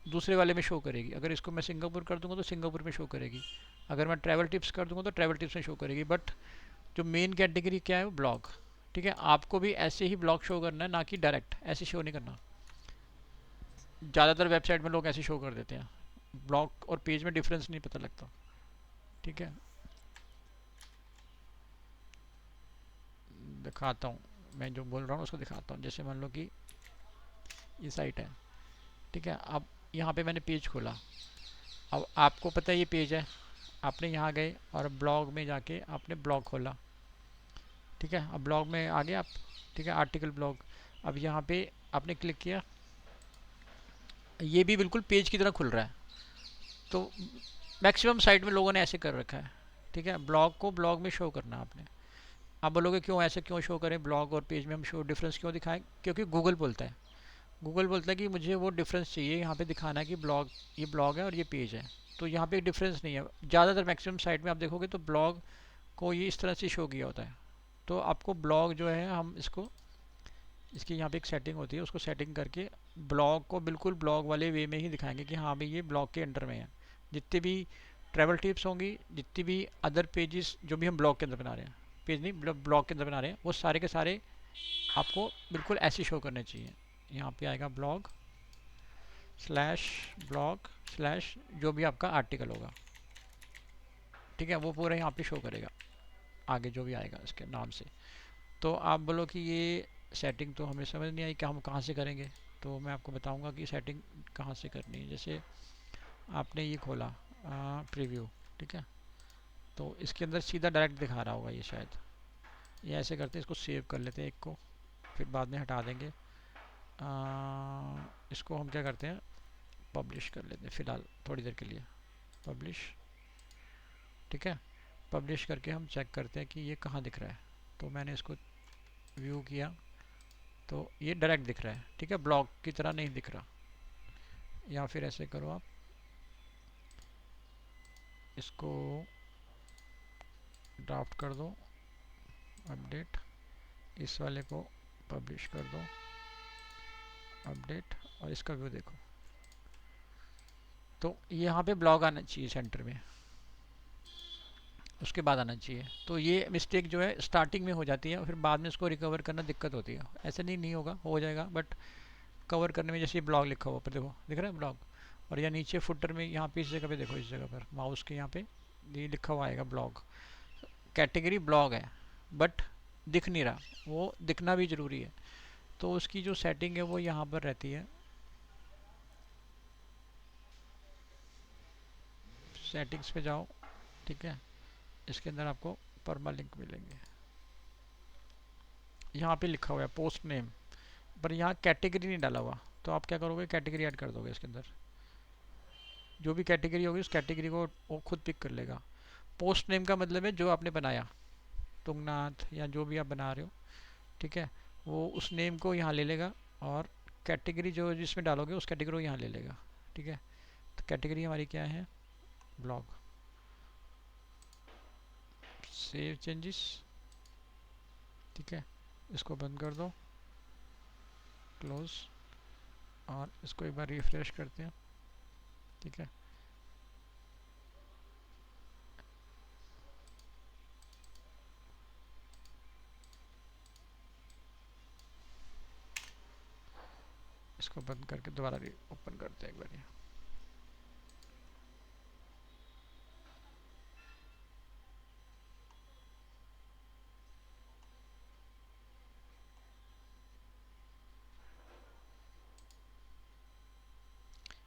दूसरे वाले में शो करेगी। अगर इसको मैं सिंगापुर कर दूंगा तो सिंगापुर में शो करेगी, अगर मैं ट्रैवल टिप्स कर दूंगा तो ट्रैवल टिप्स में शो करेगी। बट जो मेन कैटेगरी क्या है, वो ब्लॉग। ठीक है, आपको भी ऐसे ही ब्लॉग शो करना है, ना कि डायरेक्ट ऐसे शो नहीं करना। ज़्यादातर वेबसाइट में लोग ऐसे शो कर देते हैं, ब्लॉग और पेज में डिफरेंस नहीं पता लगता। ठीक है, दिखाता हूँ, मैं जो बोल रहा हूँ उसको दिखाता हूँ। जैसे मान लो कि ये साइट है। ठीक है, अब यहाँ पे मैंने पेज खोला, अब आपको पता है ये पेज है, आपने यहाँ गए और ब्लॉग में जाके आपने ब्लॉग खोला। ठीक है, अब ब्लॉग में आ गए आप। ठीक है, आर्टिकल ब्लॉग। अब यहाँ पे आपने क्लिक किया, ये भी बिल्कुल पेज की तरह खुल रहा है। तो मैक्सिमम साइट में लोगों ने ऐसे कर रखा है। ठीक है, ब्लॉग को ब्लॉग में शो करना आपने। आप बोलोगे क्यों ऐसे, क्यों शो करें ब्लॉग और पेज में, हम शो डिफरेंस क्यों दिखाएं? क्योंकि गूगल बोलता है, गूगल बोलता है कि मुझे वो डिफरेंस चाहिए, यहाँ पे दिखाना है कि ब्लॉग, ये ब्लॉग है और ये पेज है। तो यहाँ पे डिफरेंस नहीं है। ज़्यादातर मैक्सिमम साइट में आप देखोगे तो ब्लॉग को ये इस तरह से शो किया होता है। तो आपको ब्लॉग जो है, हम इसको, इसकी यहाँ पे एक सेटिंग होती है, उसको सेटिंग करके ब्लॉग को बिल्कुल ब्लॉग वाले वे में ही दिखाएंगे कि हाँ भाई ये ब्लॉग के अंडर में है। जितने भी ट्रैवल टिप्स होंगी, जितनी भी अदर पेजेस जो भी हम ब्लॉग के अंदर बना रहे हैं, पेज नहीं ब्लॉग के अंदर बना रहे हैं, वो सारे के सारे आपको बिल्कुल ऐसे शो करने चाहिए। यहाँ पे आएगा ब्लॉग स्लैश ब्लॉग स्लैश जो भी आपका आर्टिकल होगा। ठीक है, वो पूरा यहाँ पे शो करेगा, आगे जो भी आएगा इसके नाम से। तो आप बोलो कि ये सेटिंग तो हमें समझ नहीं आई कि हम कहाँ से करेंगे। तो मैं आपको बताऊंगा कि सेटिंग कहाँ से करनी है। जैसे आपने ये खोला प्रीव्यू। ठीक है, तो इसके अंदर सीधा डायरेक्ट दिखा रहा होगा ये शायद। ये ऐसे करते हैं, इसको सेव कर लेते हैं एक को, फिर बाद में हटा देंगे। इसको हम क्या करते हैं, पब्लिश कर लेते हैं फ़िलहाल थोड़ी देर के लिए, पब्लिश। ठीक है, पब्लिश करके हम चेक करते हैं कि ये कहाँ दिख रहा है। तो मैंने इसको व्यू किया तो ये डायरेक्ट दिख रहा है। ठीक है, ब्लॉग की तरह नहीं दिख रहा। या फिर ऐसे करो आप, इसको ड्राफ्ट कर दो, अपडेट, इस वाले को पब्लिश कर दो, अपडेट, और इसका व्यू देखो। तो यहाँ पे ब्लॉग आना चाहिए सेंटर में, उसके बाद आना चाहिए। तो ये मिस्टेक जो है स्टार्टिंग में हो जाती है, और फिर बाद में इसको रिकवर करना दिक्कत होती है। ऐसे नहीं होगा, हो जाएगा, बट कवर करने में, जैसे ब्लॉग लिखा हुआ पर देखो, दिख रहा है ब्लॉग। और या नीचे फुटर में यहाँ पे इस जगह पे देखो, इस जगह पर माउस के यहाँ पे ये लिखा हुआ आएगा ब्लॉग, कैटेगरी ब्लॉग है, बट दिख नहीं रहा। वो दिखना भी ज़रूरी है। तो उसकी जो सेटिंग है वो यहाँ पर रहती है, सेटिंग्स पे जाओ। ठीक है, इसके अंदर आपको परमा लिंक मिलेंगे, यहाँ पे लिखा हुआ है पोस्ट नेम, पर यहाँ कैटेगरी नहीं डाला हुआ। तो आप क्या करोगे, कैटेगरी ऐड कर दोगे इसके अंदर। जो भी कैटेगरी होगी उस कैटेगरी को वो खुद पिक कर लेगा। पोस्ट नेम का मतलब है जो आपने बनाया, तुंगनाथ या जो भी आप बना रहे हो। ठीक है, वो उस नेम को यहाँ ले लेगा और कैटेगरी जो जिसमें डालोगे उस कैटेगरी को यहाँ ले लेगा। ठीक है, तो कैटेगरी हमारी क्या है, ब्लॉग। सेव चेंजेस, ठीक है, इसको बंद कर दो, क्लोज, और इसको एक बार रिफ्रेश करते हैं। ठीक है, इसको बंद करके दोबारा ओपन करते हैं एक बार।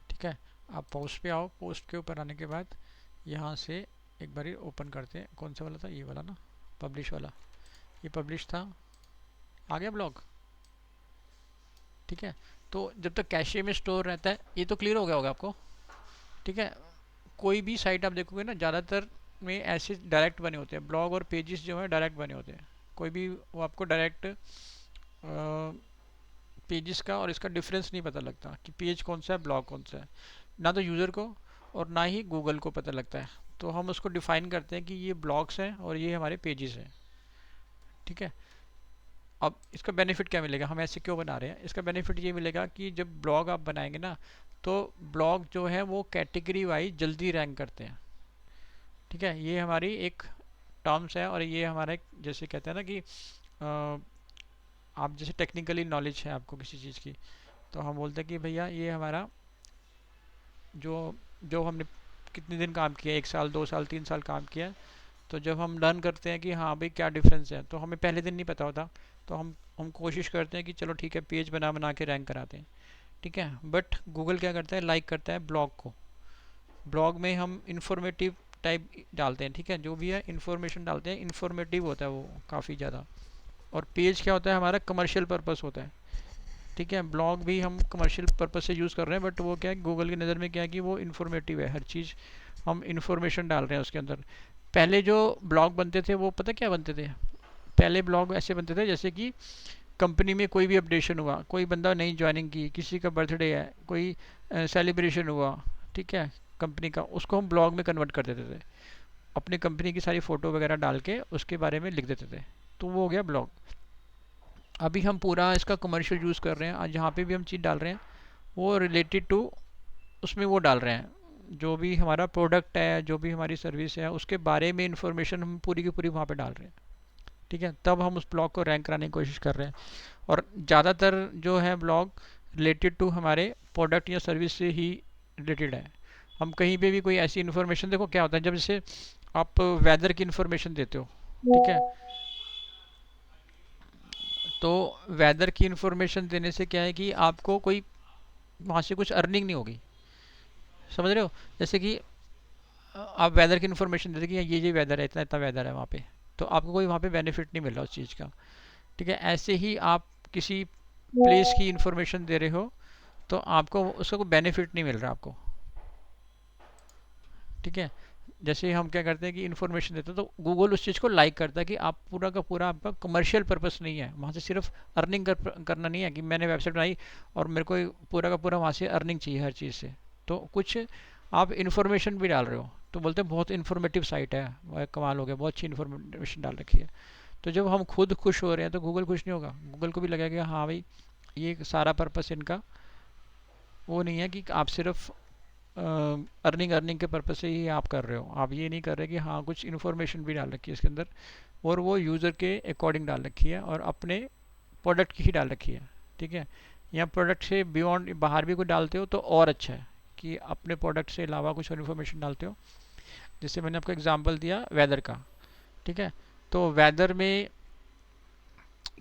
ठीक है, आप पोस्ट पे आओ, पोस्ट के ऊपर आने के बाद यहाँ से एक बार ओपन करते हैं। कौन सा वाला था, ये वाला ना, पब्लिश वाला, ये पब्लिश था, आ गया ब्लॉग। ठीक है, तो जब तक कैशे में स्टोर रहता है, ये तो क्लियर हो गया होगा आपको। ठीक है, कोई भी साइट आप देखोगे ना, ज़्यादातर में ऐसे डायरेक्ट बने होते हैं, ब्लॉग और पेजेस जो है डायरेक्ट बने होते हैं। कोई भी वो आपको डायरेक्ट पेजेस का और इसका डिफरेंस नहीं पता लगता कि पेज कौन सा है, ब्लॉग कौन सा है, ना तो यूज़र को और ना ही गूगल को पता लगता है। तो हम उसको डिफाइन करते हैं कि ये ब्लॉग्स हैं और ये हमारे पेजेस हैं। ठीक है, अब इसका बेनिफिट क्या मिलेगा, हम ऐसे क्यों बना रहे हैं, इसका बेनिफिट ये मिलेगा कि जब ब्लॉग आप बनाएंगे ना, तो ब्लॉग जो है वो कैटेगरी वाइज जल्दी रैंक करते हैं। ठीक है, ये हमारी एक टर्म्स है, और ये हमारा एक, जैसे कहते हैं ना कि आप जैसे टेक्निकली नॉलेज है आपको किसी चीज़ की, तो हम बोलते हैं कि भैया ये हमारा जो जो हमने कितने दिन काम किया, 1 साल 2 साल 3 साल काम किया, तो जब हम लर्न करते हैं कि हाँ भाई क्या डिफरेंस है, तो हमें पहले दिन नहीं पता होता, तो हम कोशिश करते हैं कि चलो ठीक है, पेज बना बना के रैंक कराते हैं। ठीक है, बट गूगल क्या करता है, लाइक करता है ब्लॉग को। ब्लॉग में हम इंफॉर्मेटिव टाइप डालते हैं। ठीक है, जो भी है इन्फॉर्मेशन डालते हैं, इन्फॉर्मेटिव होता है वो काफ़ी ज़्यादा। और पेज क्या होता है, हमारा कमर्शियल पर्पस होता है। ठीक है, ब्लॉग भी हम कमर्शियल पर्पस से यूज़ कर रहे हैं, बट वो क्या है, गूगल की नज़र में क्या है कि वो इन्फॉर्मेटिव है, हर चीज़ हम इन्फॉर्मेशन डाल रहे हैं उसके अंदर। पहले जो ब्लॉग बनते थे वो पता क्या बनते थे, पहले ब्लॉग ऐसे बनते थे जैसे कि कंपनी में कोई भी अपडेशन हुआ, कोई बंदा नई ज्वाइनिंग की, किसी का बर्थडे है, कोई सेलिब्रेशन हुआ, ठीक है, कंपनी का, उसको हम ब्लॉग में कन्वर्ट कर देते थे, अपनी कंपनी की सारी फ़ोटो वगैरह डाल के उसके बारे में लिख देते थे, तो वो हो गया ब्लॉग। अभी हम पूरा इसका कमर्शियल यूज़ कर रहे हैं, आज जहाँ पे भी हम चीज़ डाल रहे हैं वो रिलेटेड टू उसमें वो डाल रहे हैं, जो भी हमारा प्रोडक्ट है, जो भी हमारी सर्विस है, उसके बारे में इंफॉर्मेशन हम पूरी की पूरी वहाँ पे डाल रहे हैं। ठीक है, तब हम उस ब्लॉग को रैंक कराने की कोशिश कर रहे हैं। और ज़्यादातर जो है ब्लॉग रिलेटेड टू हमारे प्रोडक्ट या सर्विस से ही रिलेटेड है। हम कहीं पे भी कोई ऐसी इन्फॉर्मेशन, देखो क्या होता है, जब जैसे आप वेदर की इन्फॉर्मेशन देते हो, ठीक है, तो वेदर की इन्फॉर्मेशन देने से क्या है कि आपको कोई वहाँ से कुछ अर्निंग नहीं होगी, समझ रहे हो। जैसे कि आप वेदर की इन्फॉर्मेशन देते कि ये वेदर है, इतना इतना वेदर है वहाँ पे, तो आपको कोई वहाँ पे बेनिफिट नहीं मिल रहा उस चीज़ का। ठीक है, ऐसे ही आप किसी प्लेस की इन्फॉर्मेशन दे रहे हो, तो आपको उसका कोई बेनिफिट नहीं मिल रहा आपको। ठीक है, जैसे हम क्या करते हैं कि इन्फॉर्मेशन देते हैं, तो गूगल उस चीज़ को लाइक करता है कि आप पूरा का पूरा, आपका कमर्शियल पर्पस नहीं है, वहाँ से सिर्फ अर्निंग करना नहीं है कि मैंने वेबसाइट बनाई और मेरे को पूरा का पूरा वहाँ से अर्निंग चाहिए हर चीज़ से, तो कुछ आप इन्फॉर्मेशन भी डाल रहे हो, तो बोलते हैं बहुत इन्फॉर्मेटिव साइट है, वह कमाल हो गया, बहुत अच्छी इन्फॉर्मेशन डाल रखी है। तो जब हम खुद खुश हो रहे हैं तो गूगल खुश नहीं होगा, गूगल को भी लगेगा हाँ भाई ये सारा पर्पस इनका वो नहीं है कि आप सिर्फ अर्निंग अर्निंग के पर्पज से ही आप कर रहे हो, आप ये नहीं कर रहे कि हाँ कुछ इन्फॉर्मेशन भी डाल रखी है इसके अंदर, और वो यूज़र के अकॉर्डिंग डाल रखी है और अपने प्रोडक्ट की ही डाल रखी है। ठीक है, या प्रोडक्ट से बियॉन्ड बाहर भी कोई डालते हो तो और अच्छा है कि अपने प्रोडक्ट से अलावा कुछ और इन्फॉर्मेशन डालते हो। जैसे मैंने आपको एग्जांपल दिया वेदर का। ठीक है, तो वेदर में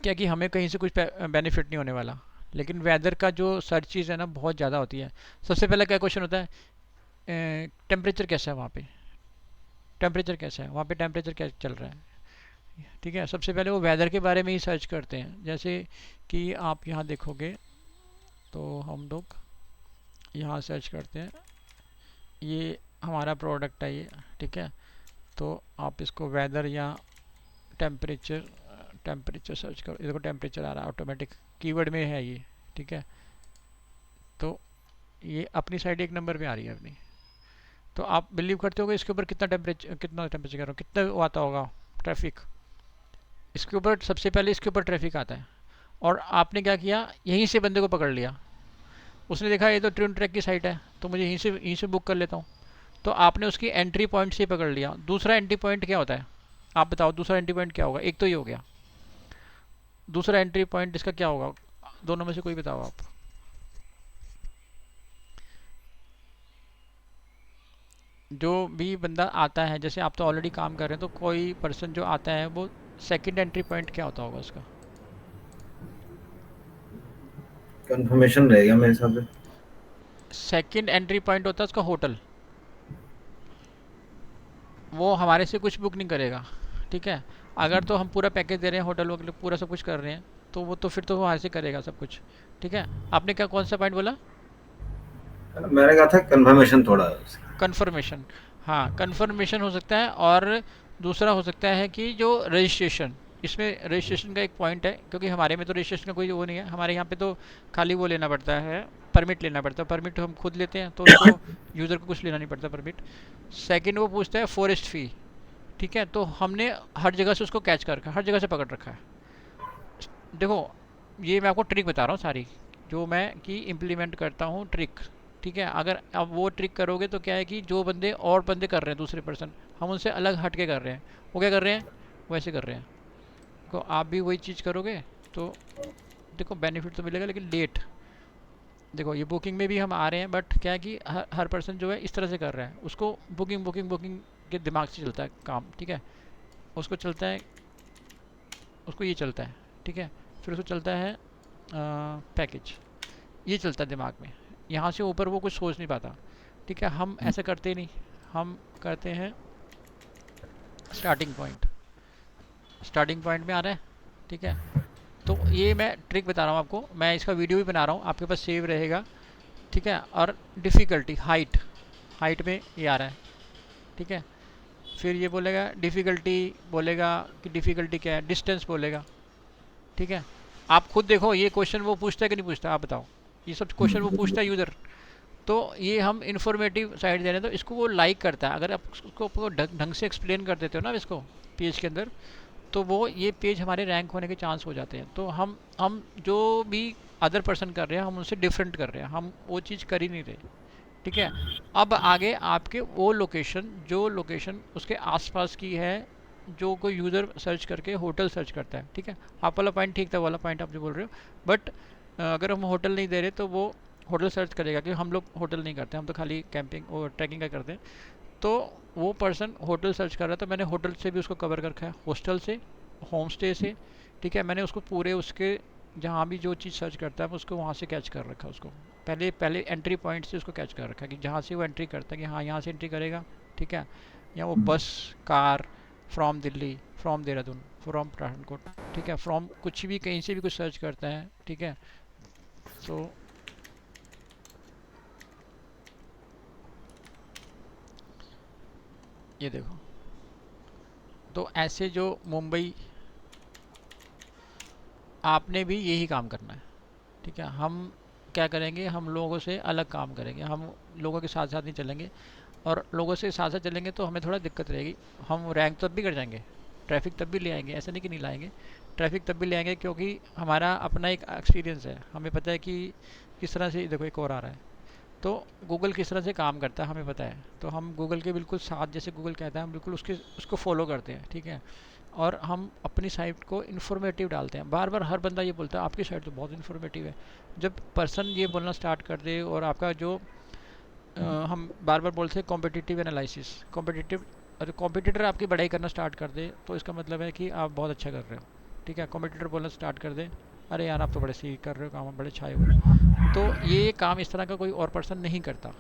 क्या कि हमें कहीं से कुछ बेनिफिट नहीं होने वाला, लेकिन वेदर का जो सर्चेज है ना बहुत ज़्यादा होती है। सबसे पहला क्या क्वेश्चन होता है, टेम्परेचर कैसा है वहाँ पे, टेम्परेचर कैसा है वहाँ पे, टेम्परेचर क्या चल रहा है। ठीक है, सबसे पहले वो वेदर के बारे में ही सर्च करते हैं। जैसे कि आप यहाँ देखोगे तो हम लोग यहाँ सर्च करते हैं, ये हमारा प्रोडक्ट है ये, ठीक है, तो आप इसको वेदर या टेम्परेचर टेम्परेचर सर्च करो, ये देखो टेम्परेचर आ रहा है ऑटोमेटिक, कीवर्ड में है ये। ठीक है, तो ये अपनी साइड एक नंबर पे आ रही है अपनी। तो आप बिलीव करते होगे इसके ऊपर कितना टेम्परेचर कह रहा हूँ, कितना वो आता होगा ट्रैफिक। इसके ऊपर सबसे पहले इसके ऊपर ट्रैफिक आता है, और आपने क्या किया, यहीं से बंदे को पकड़ लिया। उसने देखा ये तो ट्रिम ट्रैक की साइट है, तो मुझे यहीं से बुक कर लेता हूँ। तो आपने उसकी एंट्री पॉइंट से पकड़ लिया। दूसरा एंट्री पॉइंट क्या होता है, आप बताओ दूसरा एंट्री पॉइंट क्या होगा। एक तो ये हो गया, दूसरा एंट्री पॉइंट इसका क्या होगा, दोनों में से कोई बताओ आप। जो भी बंदा आता है, जैसे आप तो ऑलरेडी काम कर रहे हैं, तो कोई पर्सन जो आता है वो सेकंड एंट्री पॉइंट क्या होता होगा उसका। कंफर्मेशन रहेगा मेरे हिसाब से। सेकंड एंट्री पॉइंट होता है उसका होटल। वो हमारे से कुछ बुक नहीं करेगा, ठीक है। अगर तो हम पूरा पैकेज दे रहे हैं होटल वगैरह पूरा सब कुछ कर रहे हैं, तो वो तो फिर तो वो हमारे से करेगा सब कुछ, ठीक है। आपने क्या कौन सा पॉइंट बोला। मैंने कहा था कंफर्मेशन थोड़ा। कन्फर्मेशन, हाँ कन्फर्मेशन हो सकता है। और दूसरा हो सकता है कि जो रजिस्ट्रेशन, इसमें रजिस्ट्रेशन का एक पॉइंट है, क्योंकि हमारे में तो रजिस्ट्रेशन का कोई वो नहीं है। हमारे यहाँ पे तो खाली वो लेना पड़ता है, परमिट लेना पड़ता है। परमिट हम खुद लेते हैं, तो उसको यूज़र को कुछ लेना नहीं पड़ता परमिट। सेकंड वो पूछता है फॉरेस्ट फ़ी, ठीक है। तो हमने हर जगह से उसको कैच कर रखा है, हर जगह से पकड़ रखा है। देखो, ये मैं आपको ट्रिक बता रहा हूँ सारी, जो मैं कि इम्प्लीमेंट करता हूँ ट्रिक, ठीक है। अगर आप वो ट्रिक करोगे तो क्या है कि जो बंदे और बंदे कर रहे हैं दूसरे पर्सन, हम उनसे अलग हट के कर रहे हैं, वो क्या कर रहे हैं, वैसे कर रहे हैं। तो आप भी वही चीज़ करोगे तो देखो बेनिफिट तो मिलेगा, लेकिन लेट। देखो ये बुकिंग में भी हम आ रहे हैं, बट क्या है कि हर पर्सन जो है इस तरह से कर रहा है, उसको बुकिंग बुकिंग बुकिंग के दिमाग से चलता है काम, ठीक है। उसको चलता है, उसको ये चलता है, ठीक है। फिर उसको चलता है पैकेज, ये चलता है दिमाग में। यहाँ से ऊपर वो कुछ सोच नहीं पाता, ठीक है। हम ऐसा करते ही नहीं, हम करते हैं स्टार्टिंग पॉइंट। स्टार्टिंग पॉइंट में आ रहा है, ठीक है। तो ये मैं ट्रिक बता रहा हूँ आपको, मैं इसका वीडियो भी बना रहा हूँ, आपके पास सेव रहेगा, ठीक है। और डिफ़िकल्टी हाइट, हाइट में ये आ रहा है, ठीक है। फिर ये बोलेगा डिफ़िकल्टी, बोलेगा कि डिफ़िकल्टी क्या है, डिस्टेंस बोलेगा, ठीक है। आप खुद देखो ये क्वेश्चन वो पूछता है कि नहीं पूछता, आप बताओ। ये सब क्वेश्चन वो पूछता है यूज़र। तो ये हम इन्फॉर्मेटिव साइड दे रहे हैं, तो इसको वो लाइक करता है। अगर आप उसको ढंग से एक्सप्लेन कर देते हो ना इसको पेज के अंदर, तो वो ये पेज हमारे रैंक होने के चांस हो जाते हैं। तो हम जो भी अदर पर्सन कर रहे हैं, हम उनसे डिफरेंट कर रहे हैं, हम वो चीज़ कर ही नहीं रहे, ठीक है। अब आगे आपके वो लोकेशन, जो लोकेशन उसके आसपास की है, जो कोई यूज़र सर्च करके होटल सर्च करता है, ठीक है। आप वाला पॉइंट ठीक था, वाला पॉइंट आप जो बोल रहे हो। बट अगर हम होटल नहीं दे रहे तो वो होटल सर्च करेगा, क्योंकि हम लोग होटल नहीं करते, हम तो खाली कैंपिंग और ट्रैकिंग का करते हैं। तो वो पर्सन होटल सर्च कर रहा था, मैंने होटल से भी उसको कवर कर रखा है, हॉस्टल से, होम स्टे से, ठीक है। मैंने उसको पूरे उसके जहाँ भी जो चीज़ सर्च करता है, मैं उसको वहाँ से कैच कर रखा है उसको। पहले पहले एंट्री पॉइंट से उसको कैच कर रखा है कि जहाँ से वो एंट्री करता है कि हाँ यहाँ से एंट्री करेगा, ठीक है। या वो बस, car, from Delhi, from Dehradun, from Pathankot, ठीक है, फ्रॉम कुछ भी कहीं से भी कुछ सर्च करता है, ठीक है। तो ये देखो, तो ऐसे जो मुंबई, आपने भी यही काम करना है, ठीक है। हम क्या करेंगे, हम लोगों से अलग काम करेंगे, हम लोगों के साथ साथ नहीं चलेंगे। और लोगों से साथ साथ चलेंगे तो हमें थोड़ा दिक्कत रहेगी, हम रैंक तब भी कर जाएंगे, ट्रैफिक तब भी ले आएंगे, ऐसा नहीं कि नहीं लाएंगे। ट्रैफिक तब भी ले आएंगे, क्योंकि हमारा अपना एक एक्सपीरियंस है, हमें पता है कि किस तरह से, देखो एक और आ रहा है। तो गूगल किस तरह से काम करता है हमें पता है, तो हम गूगल के बिल्कुल साथ, जैसे गूगल कहता है हम बिल्कुल उसके उसको फॉलो करते हैं, ठीक है। और हम अपनी साइट को इन्फॉर्मेटिव डालते हैं। बार बार हर बंदा ये बोलता है आपकी साइट तो बहुत इन्फॉर्मेटिव है। जब पर्सन ये बोलना स्टार्ट कर दे, और आपका जो हम बार बार बोलते हैं कॉम्पिटिटिव एनालिसिस, कॉम्पिटिटिव, अरे कॉम्पिटिटर आपकी बढ़ाई करना स्टार्ट कर दे, तो इसका मतलब है कि आप बहुत अच्छा कर रहे हो, ठीक है। कॉम्पिटिटर बोलना स्टार्ट कर दे, अरे यार आप तो बड़े सही कर रहे हो काम, आप बड़े छाए हुए हो। तो ये काम इस तरह का कोई और पर्सन नहीं करता,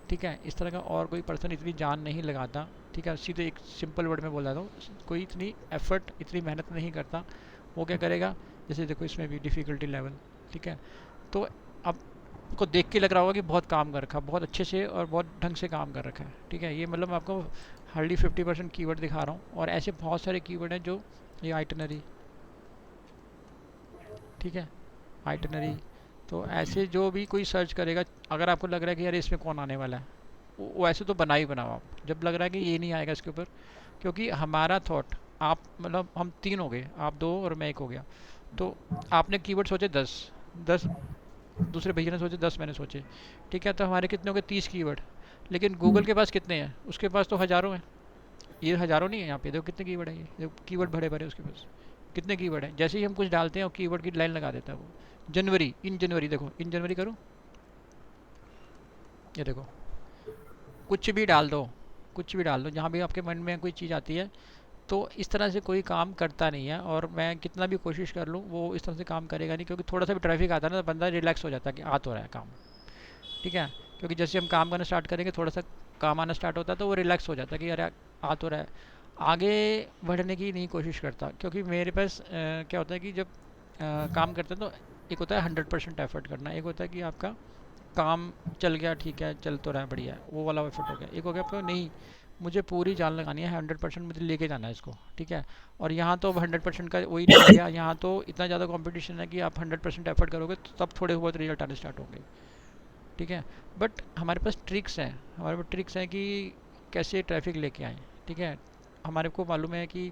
ठीक है। इस तरह का और कोई पर्सन इतनी जान नहीं लगाता, ठीक है। सीधे एक सिंपल वर्ड में बोल रहा हूँ, कोई इतनी एफर्ट, इतनी मेहनत नहीं करता। वो क्या करेगा, जैसे देखो इसमें भी डिफ़िकल्टी लेवल, ठीक है। तो अब को देख के लग रहा होगा कि बहुत काम कर रखा, बहुत अच्छे से और बहुत ढंग से काम कर रखा है, ठीक है। ये मतलब मैं आपको हार्डली 50% कीवर्ड दिखा रहा हूँ, और ऐसे बहुत सारे कीवर्ड हैं जो, ये आइटनरी, ठीक है, आइटनरी, तो ऐसे जो भी कोई सर्च करेगा, अगर आपको लग रहा है कि यार इसमें कौन आने वाला है, वो ऐसे तो बना ही बनाओ आप। जब लग रहा है कि ये नहीं आएगा इसके ऊपर, क्योंकि हमारा थॉट, आप मतलब हम तीन हो गए, आप दो और मैं एक हो गया, तो आपने कीवर्ड सोचे 10, दूसरे भैया ने सोचे 10, मैंने सोचे, ठीक है, तो हमारे कितने हो गए, 30 कीवर्ड। लेकिन गूगल के पास कितने हैं, उसके पास तो हज़ारों हैं। ये हज़ारों नहीं है, यहाँ पे देखो कितने कीवर्ड है, ये देखो कीवर्ड भरे भरे उसके पास कितने कीवर्ड हैं। जैसे ही हम कुछ डालते हैं और कीवर्ड की लाइन लगा देता है वो। जनवरी, इन जनवरी, देखो इन जनवरी करूँ, ये देखो, कुछ भी डाल दो, कुछ भी डाल दो, जहाँ भी आपके मन में कोई चीज़ आती है। तो इस तरह से कोई काम करता नहीं है, और मैं कितना भी कोशिश कर लूँ वो इस तरह से काम करेगा नहीं, क्योंकि थोड़ा सा भी ट्रैफिक आता है ना तो बंदा रिलैक्स हो जाता है कि आ तो रहा है काम, ठीक है। क्योंकि जैसे हम काम करना स्टार्ट करेंगे, थोड़ा सा काम आना स्टार्ट होता है तो वो रिलैक्स हो जाता है कि यार आ तो रहा है। आगे बढ़ने की नहीं कोशिश करता, क्योंकि मेरे पास क्या होता है कि जब काम करते हैं तो एक होता है 100% एफर्ट करना, एक होता है कि आपका काम चल गया, ठीक है, चल तो रहा है, बढ़िया है, वो वाला एफर्ट हो गया। एक हो गया आपका नहीं, मुझे पूरी जान लगानी है, 100% मुझे लेके जाना है इसको, ठीक है। और यहाँ तो 100% का वही नहीं रह गया, यहाँ तो इतना ज़्यादा कंपटीशन है कि आप 100% एफर्ट करोगे तो तब थोड़े बहुत रिजल्ट आने स्टार्ट होंगे, ठीक है। बट हमारे पास ट्रिक्स हैं, हमारे पास ट्रिक्स हैं कि कैसे ट्रैफिक लेके आएँ, ठीक है। हमारे को मालूम है कि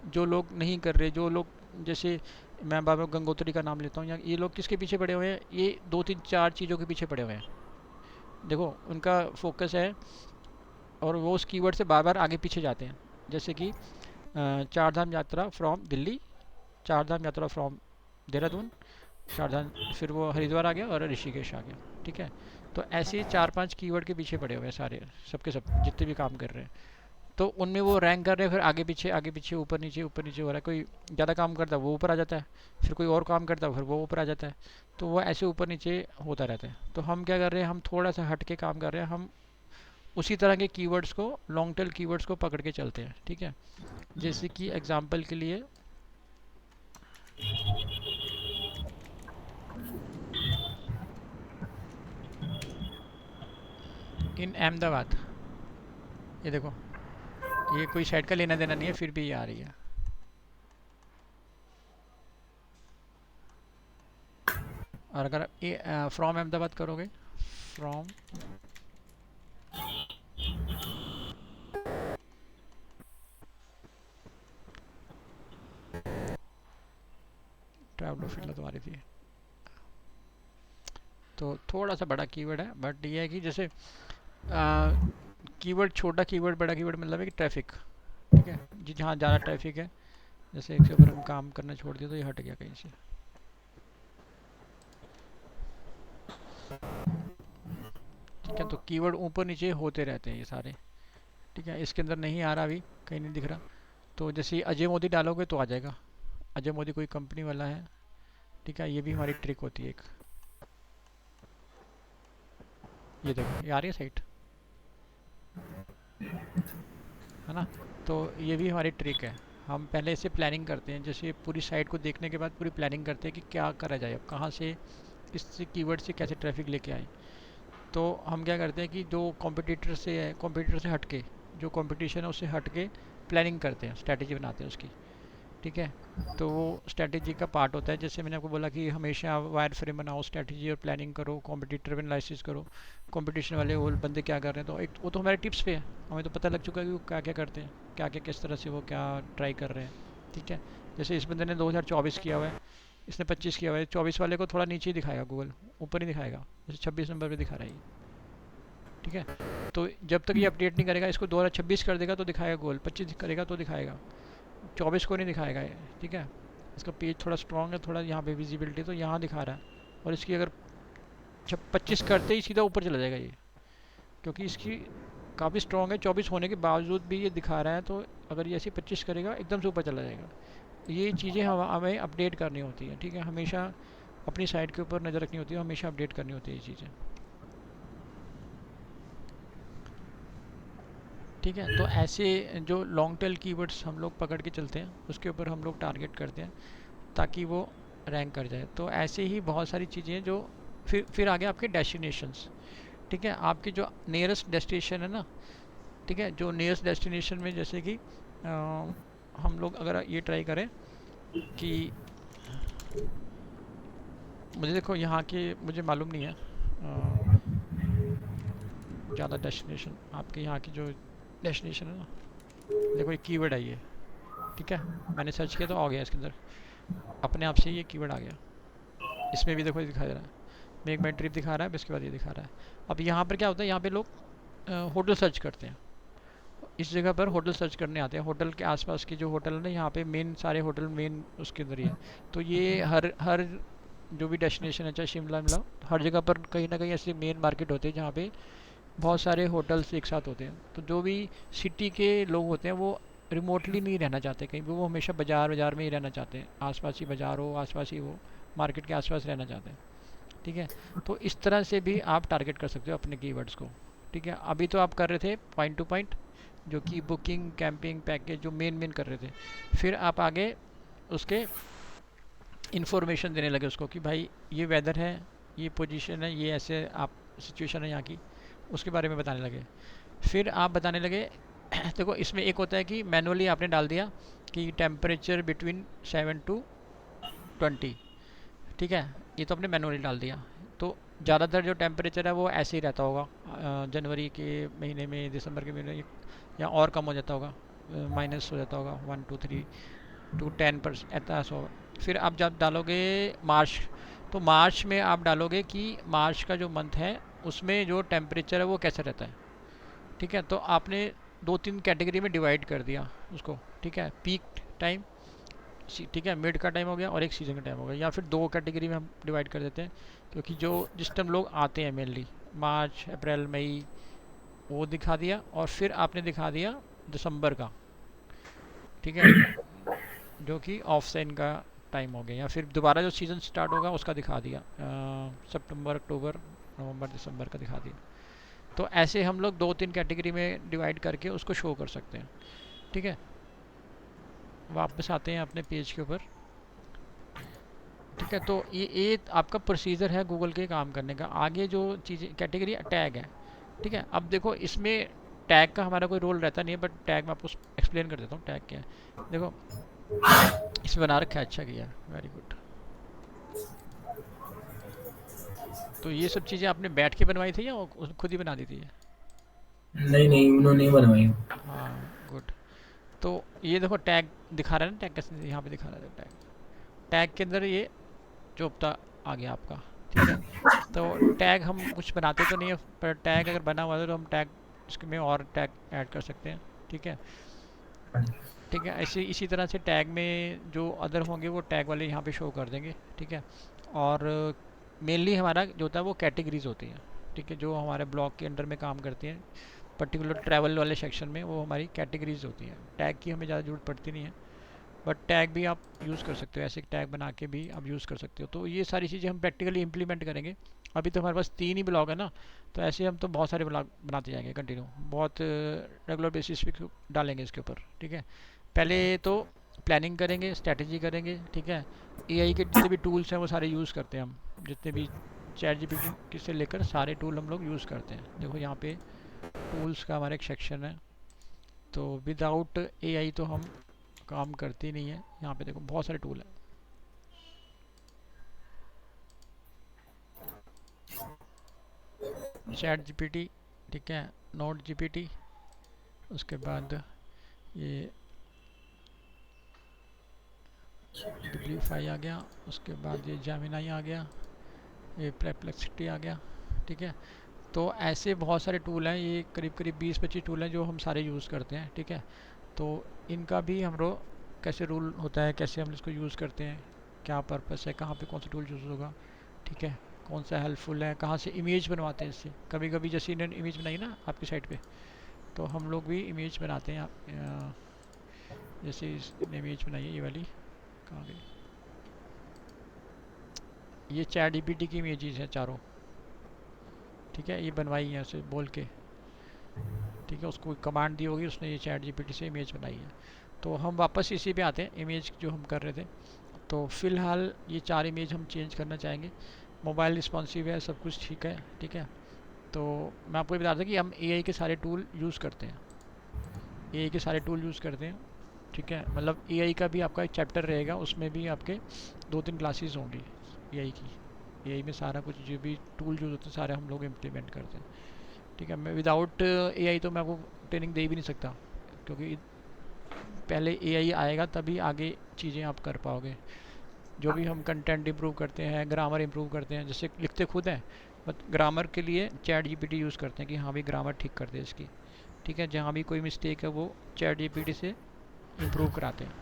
जो लोग नहीं कर रहे, जो लोग, जैसे मैं बाबा गंगोत्री का नाम लेता हूँ, या ये लोग किसके पीछे पड़े हुए हैं, ये दो तीन चार चीज़ों के पीछे पड़े हुए हैं। देखो उनका फोकस है, और वो उस कीवर्ड से बार बार आगे पीछे जाते हैं। जैसे कि चार धाम यात्रा फ्रॉम दिल्ली, चार धाम यात्रा फ्रॉम देहरादून, चार धाम, फिर वो हरिद्वार आ गया और ऋषिकेश आ गया, ठीक है। तो ऐसे ही चार पांच कीवर्ड के पीछे पड़े हुए हैं सारे, सबके सब जितने भी काम कर रहे हैं। तो उनमें वो रैंक कर रहे हैं, फिर आगे पीछे ऊपर नीचे हो रहा है। कोई ज़्यादा काम करता है वो ऊपर आ जाता है, फिर कोई और काम करता है फिर वो ऊपर आ जाता है। तो वो ऐसे ऊपर नीचे होता रहता है। तो हम क्या कर रहे हैं, हम थोड़ा सा हट के काम कर रहे हैं, हम उसी तरह के कीवर्ड्स को, लॉन्ग टेल कीवर्ड्स को पकड़ के चलते हैं, ठीक है। जैसे कि एग्जांपल के लिए, इन अहमदाबाद, ये देखो, ये कोई साइड का लेना देना नहीं है, फिर भी ये आ रही है। और अगर ये फ्रॉम अहमदाबाद करोगे, फ्रॉम ट्रैवलो फिर तुम्हारी थी, तो थोड़ा सा बड़ा कीवर्ड है, बट ये है कि जैसे कीवर्ड, छोटा कीवर्ड बड़ा कीवर्ड, मतलब है कि ट्रैफिक, ठीक है, जी जहाँ ज़्यादा ट्रैफिक है, जैसे एक के ऊपर हम काम करना छोड़ दिया तो ये हट गया कहीं से, ठीक है। तो कीवर्ड ऊपर नीचे होते रहते हैं ये सारे, ठीक है। इसके अंदर नहीं आ रहा, अभी कहीं नहीं दिख रहा। तो जैसे अजय मोदी डालोगे तो आ जाएगा, अजय मोदी कोई कंपनी वाला है, ठीक है। ये भी हमारी ट्रिक होती है एक, ये देखो ये आ रही है साइट, है ना। तो ये भी हमारी ट्रिक है। हम पहले से प्लानिंग करते हैं, जैसे पूरी साइट को देखने के बाद पूरी प्लानिंग करते हैं कि क्या करा जाए, अब कहाँ से, इस कीवर्ड से कैसे ट्रैफिक लेके आए। तो हम क्या करते हैं कि जो कॉम्पिटिटर से है, कॉम्पिटिटर से हट के, जो कंपटीशन है उससे हट के प्लानिंग करते हैं, स्ट्रैटेजी बनाते हैं उसकी, ठीक है। तो वो स्ट्रैटेजी का पार्ट होता है। जैसे मैंने आपको बोला कि हमेशा वायर फ्रेम बनाओ, स्ट्रैटेजी और प्लानिंग करो, कॉम्पिटिटर पे एनालिसिस करो, कंपटीशन वाले वो बंदे क्या कर रहे हैं। तो एक वो तो हमारे टिप्स पे है, हमें तो पता लग चुका है कि वो क्या क्या करते हैं, क्या क्या किस तरह से वो क्या ट्राई कर रहे हैं, ठीक है। जैसे इस बंदे ने 2024 किया हुआ है, इसने 25 किया हुआ है, 24 वाले को थोड़ा नीचे ही दिखाएगा गूगल, ऊपर नहीं दिखाएगा, जैसे 26 नंबर पे दिखा रहा है ये, ठीक है। तो जब तक ये अपडेट नहीं करेगा, इसको 2026 कर देगा तो दिखाएगा गूगल, 25 करेगा तो दिखाएगा, 24 को नहीं दिखाएगा ये, ठीक है। इसका पेज थोड़ा स्ट्रॉन्ग है, थोड़ा यहाँ पे विजिबिलिटी तो यहाँ दिखा रहा है, और इसकी अगर 25 करते ही सीधा ऊपर चला जाएगा ये, क्योंकि इसकी काफ़ी स्ट्रॉन्ग है, 24 होने के बावजूद भी ये दिखा रहा है। तो अगर ये ऐसे 25 करेगा एकदम से ऊपर चला जाएगा। ये चीज़ें हम हमें अपडेट करनी होती है, ठीक है। हमेशा अपनी साइट के ऊपर नज़र रखनी होती है, हमेशा अपडेट करनी होती है ये चीज़ें, ठीक है। तो ऐसे जो लॉन्ग टेल कीवर्ड्स हम लोग पकड़ के चलते हैं, उसके ऊपर हम लोग टारगेट करते हैं ताकि वो रैंक कर जाए। तो ऐसे ही बहुत सारी चीज़ें हैं जो, फिर आगे आपके डेस्टिनेशंस, ठीक है। आपकी जो नियरेस्ट डेस्टिनेशन है ना, ठीक है, जो नियरेस्ट डेस्टिनेशन में जैसे कि हम लोग अगर ये ट्राई करें कि मुझे देखो यहाँ के मुझे मालूम नहीं है ज़्यादा डेस्टिनेशन, आपके यहाँ की जो डेस्टिनेशन है ना, देखो एक कीवर्ड है ये, ठीक है, मैंने सर्च किया तो आ गया इसके अंदर, अपने आप से ये कीवर्ड आ गया। इसमें भी देखो ये दिखा दे रहा है, मेक माई ट्रिप दिखा रहा है, इसके बाद ये दिखा रहा है। अब यहाँ पर क्या होता है, यहाँ पे लोग होटल सर्च करते हैं, इस जगह पर होटल सर्च करने आते हैं, होटल के आसपास के जो होटल है ना, यहाँ पे मेन सारे होटल मेन उसके अंदर ही है। तो ये हर हर जो भी डेस्टिनेशन है, चाहे शिमला मिला, हर जगह पर कहीं ना कहीं ऐसे मेन मार्केट होते हैं जहाँ पे बहुत सारे होटल्स एक साथ होते हैं। तो जो भी सिटी के लोग होते हैं वो रिमोटली नहीं रहना चाहते कहीं भी, वो हमेशा बाज़ार बाज़ार में ही रहना चाहते हैं, आसपास ही बाज़ार हो, आसपास ही वो मार्केट के आसपास रहना चाहते हैं, ठीक है। तो इस तरह से भी आप टारगेट कर सकते हो अपने कीवर्ड्स को, ठीक है। अभी तो आप कर रहे थे पॉइंट टू पॉइंट, जो कि बुकिंग, कैंपिंग, पैकेज, जो मेन मेन कर रहे थे। फिर आप आगे उसके इन्फॉर्मेशन देने लगे उसको कि भाई ये वेदर है, ये पोजीशन है, ये ऐसे आप सिचुएशन है यहाँ की, उसके बारे में बताने लगे। फिर आप बताने लगे देखो इसमें एक होता है कि मैनुअली आपने डाल दिया कि टेम्परेचर बिटवीन 7 to 20, ठीक है, ये तो आपने मैनुअली डाल दिया। तो ज़्यादातर जो टेम्परेचर है वो ऐसे ही रहता होगा, जनवरी के महीने में, दिसंबर के महीने में, या और कम हो जाता होगा, माइनस हो जाता होगा 1 to 3 to 10% ऐसा होगा। फिर आप जब डालोगे मार्च, तो मार्च में आप डालोगे कि मार्च का जो मंथ है उसमें जो टेम्परेचर है वो कैसा रहता है, ठीक है। तो आपने दो तीन कैटेगरी में डिवाइड कर दिया उसको, ठीक है, पीक टाइम, ठीक है, मिड का टाइम हो गया, और एक सीज़न का टाइम हो गया, या फिर दो कैटेगरी में हम डिवाइड कर देते हैं, क्योंकि जो जिस टाइम लोग आते हैं मेनली मार्च, अप्रैल, मई, वो दिखा दिया। और फिर आपने दिखा दिया दिसंबर का, ठीक है, जो कि ऑफ साइन का टाइम हो गया, या फिर दोबारा जो सीज़न स्टार्ट होगा उसका दिखा दिया, सितंबर, अक्टूबर, नवंबर, दिसंबर का दिखा दिया। तो ऐसे हम लोग दो तीन कैटेगरी में डिवाइड करके उसको शो कर सकते हैं, ठीक है। वापस आते हैं अपने पेज के ऊपर, ठीक है। तो ये आपका प्रोसीजर है गूगल के काम करने का। आगे जो चीज़ें कैटेगरी टैग है, ठीक है। अब देखो इसमें टैग का हमारा कोई रोल रहता नहीं है, बट टैग मैं आपको एक्सप्लेन कर देता हूँ टैग क्या है। देखो इसमें बना रखा है, अच्छा किया, वेरी गुड। तो ये सब चीज़ें आपने बैठ के बनवाई थी या खुद ही बना दी थी? नहीं नहीं, उन्होंने नहीं बनवाई। हाँ गुड। तो ये देखो टैग दिखा रहा है ना, टैग कैसे यहाँ पे दिखा रहा है, टैग, टैग के अंदर ये चोपता आ गया आपका, ठीक है। तो टैग हम कुछ बनाते तो नहीं है, पर टैग अगर बना हुआ है तो हम टैग इसमें और टैग ऐड कर सकते हैं, ठीक है। ठीक है, ऐसे इसी तरह से टैग में जो अदर होंगे वो टैग वाले यहाँ पे शो कर देंगे, ठीक है। और मेनली हमारा जो होता है वो कैटेगरीज होती हैं, ठीक है, जो हमारे ब्लॉग के अंडर में काम करती हैं, पर्टिकुलर ट्रैवल वाले सेक्शन में वो हमारी कैटेगरीज होती हैं। टैग की हमें ज़्यादा ज़रूरत पड़ती नहीं है, बट टैग भी आप यूज़ कर सकते हो, ऐसे टैग बना के भी आप यूज़ कर सकते हो। तो ये सारी चीज़ें हम प्रैक्टिकली इंप्लीमेंट करेंगे। अभी तो हमारे पास 3 ही ब्लॉग है ना, तो ऐसे हम तो बहुत सारे ब्लॉग बनाते जाएंगे कंटिन्यू, बहुत रेगुलर बेसिस पे डालेंगे इसके ऊपर, ठीक है। पहले तो प्लानिंग करेंगे, स्ट्रैटेजी करेंगे, ठीक है। एआई के जितने भी टूल्स हैं वो सारे यूज़ करते हैं हम, जितने भी चैट जीपीटी से लेकर सारे टूल हम लोग यूज़ करते हैं। देखो यहाँ पे टूल्स का हमारा एक सेक्शन है, तो विदाउट एआई तो हम काम करती नहीं है। यहाँ पे देखो बहुत सारे टूल हैं, चैट जीपीटी, ठीक है, नोट जीपीटी, उसके बाद ये बिलीफाई आ गया, उसके बाद ये जेमिनाई आ गया, ये परप्लेक्सिटी आ गया, ठीक है। तो ऐसे बहुत सारे टूल हैं, ये करीब करीब 20-25 टूल हैं जो हम सारे यूज़ करते हैं, ठीक है। तो इनका भी हम लोग कैसे रूल होता है, कैसे हम इसको यूज़ करते हैं, क्या पर्पस है, कहाँ पे कौन सा टूल यूज़ होगा, ठीक है, कौन सा हेल्पफुल है, कहाँ से इमेज बनवाते हैं इससे। कभी कभी जैसे इन्होंने इमेज बनाई ना आपकी साइट पे, तो हम लोग भी इमेज बनाते हैं जैसे इसने इमेज बनाई है ये वाली, कहाँ गई, ये चैट जीपीटी की इमेजेस हैं चारों, ठीक है, ये बनवाई है उसे बोल के, ठीक है, उसको कमांड दी होगी उसने, ये चैट जीपीटी से इमेज बनाई है। तो हम वापस इसी पे आते हैं, इमेज जो हम कर रहे थे। तो फ़िलहाल ये 4 इमेज हम चेंज करना चाहेंगे। मोबाइल रिस्पॉन्सिव है, सब कुछ ठीक है, ठीक है। तो मैं आपको ये बता रहा था कि हम एआई के सारे टूल यूज़ करते हैं, एआई के सारे टूल यूज़ करते हैं, ठीक है। मतलब एआई का भी आपका एक चैप्टर रहेगा, उसमें भी आपके 2-3 क्लासेस होंगी एआई की, एआई में सारा कुछ जो भी टूल यूज़ होते हैं सारे हम लोग इम्प्लीमेंट करते हैं, ठीक है। मैं विदाउट एआई तो मैं आपको ट्रेनिंग दे भी नहीं सकता, क्योंकि पहले एआई आएगा तभी आगे चीज़ें आप कर पाओगे। जो भी हम कंटेंट इंप्रूव करते हैं, ग्रामर इंप्रूव करते हैं, जैसे लिखते खुद हैं बट ग्रामर के लिए चैट जीपीटी यूज़ करते हैं कि हाँ भाई ग्रामर ठीक कर दे इसकी, ठीक है। जहाँ भी कोई मिस्टेक है वो चैट जीपीटी से इम्प्रूव कराते हैं।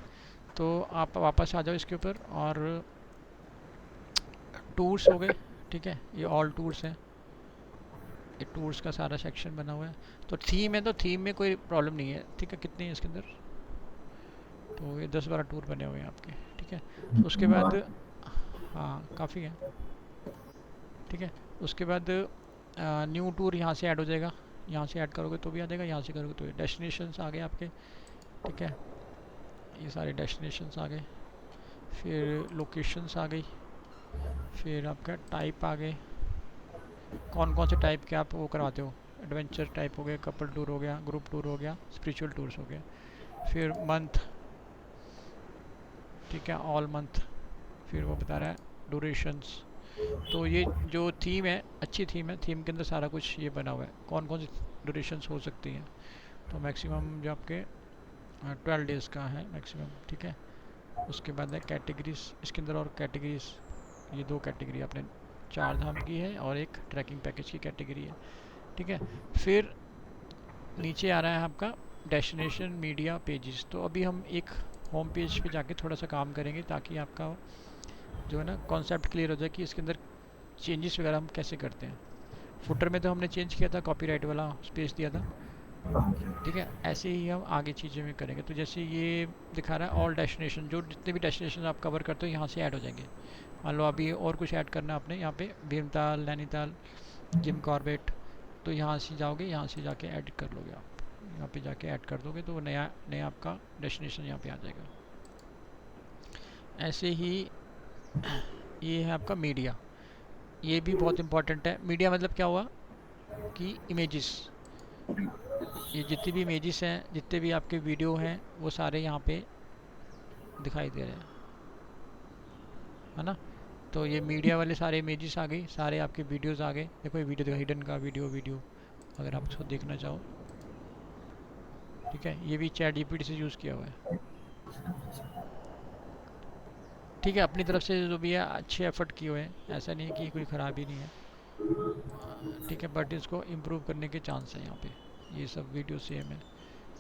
तो आप वापस आ जाओ इसके ऊपर, और टूल्स हो गए, ठीक है, ये ऑल टूल्स हैं, ये टूल्स का सारा सेक्शन बना हुआ है। तो थीम है, तो थीम में कोई प्रॉब्लम नहीं है, ठीक है। कितने हैं इसके अंदर, तो ये 10-12 टूर बने हुए हैं आपके, ठीक है। उसके बाद हाँ काफ़ी है, ठीक है। उसके बाद न्यू टूर यहाँ से ऐड हो जाएगा, यहाँ से ऐड करोगे तो भी आ जाएगा, यहाँ से करोगे तो भी। डेस्टिनेशंस आ गए आपके, ठीक है, ये सारे डेस्टिनेशंस आ गए। फिर लोकेशंस आ गई, फिर आपका टाइप आ गए, कौन कौन से टाइप के आप वो करवाते हो। एडवेंचर टाइप हो गया, कपल टूर हो गया, ग्रुप टूर हो गया, स्पिरिचुअल टूर्स हो गया। फिर मंथ, ठीक है, ऑल मंथ। फिर वो बता रहा है ड्यूरेशंस। तो ये जो थीम है अच्छी थीम है, थीम के अंदर सारा कुछ ये बना हुआ है, कौन कौन सी ड्यूरेशंस हो सकती हैं। तो मैक्सिमम जो आपके 12 डेज़ का है मैक्सिमम, ठीक है। उसके बाद है कैटेगरीज, इसके अंदर और कैटेगरीज, ये 2 कैटेगरी आपने, 4 धाम की है और एक ट्रैकिंग पैकेज की कैटेगरी है, ठीक है। फिर नीचे आ रहा है आपका डेस्टिनेशन मीडिया पेजेस। तो अभी हम एक होम पेज पे जाके थोड़ा सा काम करेंगे ताकि आपका जो है ना कॉन्सेप्ट क्लियर हो जाए कि इसके अंदर चेंजेस वगैरह हम कैसे करते हैं। फुटर में तो हमने चेंज किया था, कॉपीराइट वाला स्पेस दिया था, ठीक है। ऐसे ही हम आगे चीज़ें में करेंगे। तो जैसे ये दिखा रहा है ऑल डेस्टिनेशन, जो जितने भी डेस्टिनेशन आप कवर करते हो यहाँ से ऐड हो जाएंगे। मान लो अभी और कुछ ऐड करना है आपने यहाँ पे, भीमताल, नैनीताल, जिम कॉर्बेट, तो यहाँ से जाओगे, यहाँ से जाके ऐड कर लोगे आप, यहाँ पे जाके ऐड कर दोगे तो वो नया नया आपका डेस्टिनेशन यहाँ पे आ जाएगा। ऐसे ही ये है आपका मीडिया, ये भी बहुत इंपॉर्टेंट है। मीडिया मतलब क्या हुआ कि इमेजेस, ये जितनी भी इमेजेस हैं, जितने भी आपके वीडियो हैं, वो सारे यहाँ पे दिखाई दे रहे हैं, है ना। तो ये मीडिया वाले सारे इमेजेस आ गई, सारे आपके वीडियोस आ गए। देखो ये वीडियो देखो, हिडन का वीडियो अगर आप इसको देखना चाहो, ठीक है। ये भी चैट जीपीटी से यूज़ किया हुआ है, ठीक है। अपनी तरफ से जो भी है अच्छे एफर्ट किए हुए हैं, ऐसा नहीं है कि कोई ख़राबी नहीं है, ठीक है। बट इसको इम्प्रूव करने के चांस हैं यहाँ पे, ये सब वीडियो सेम है।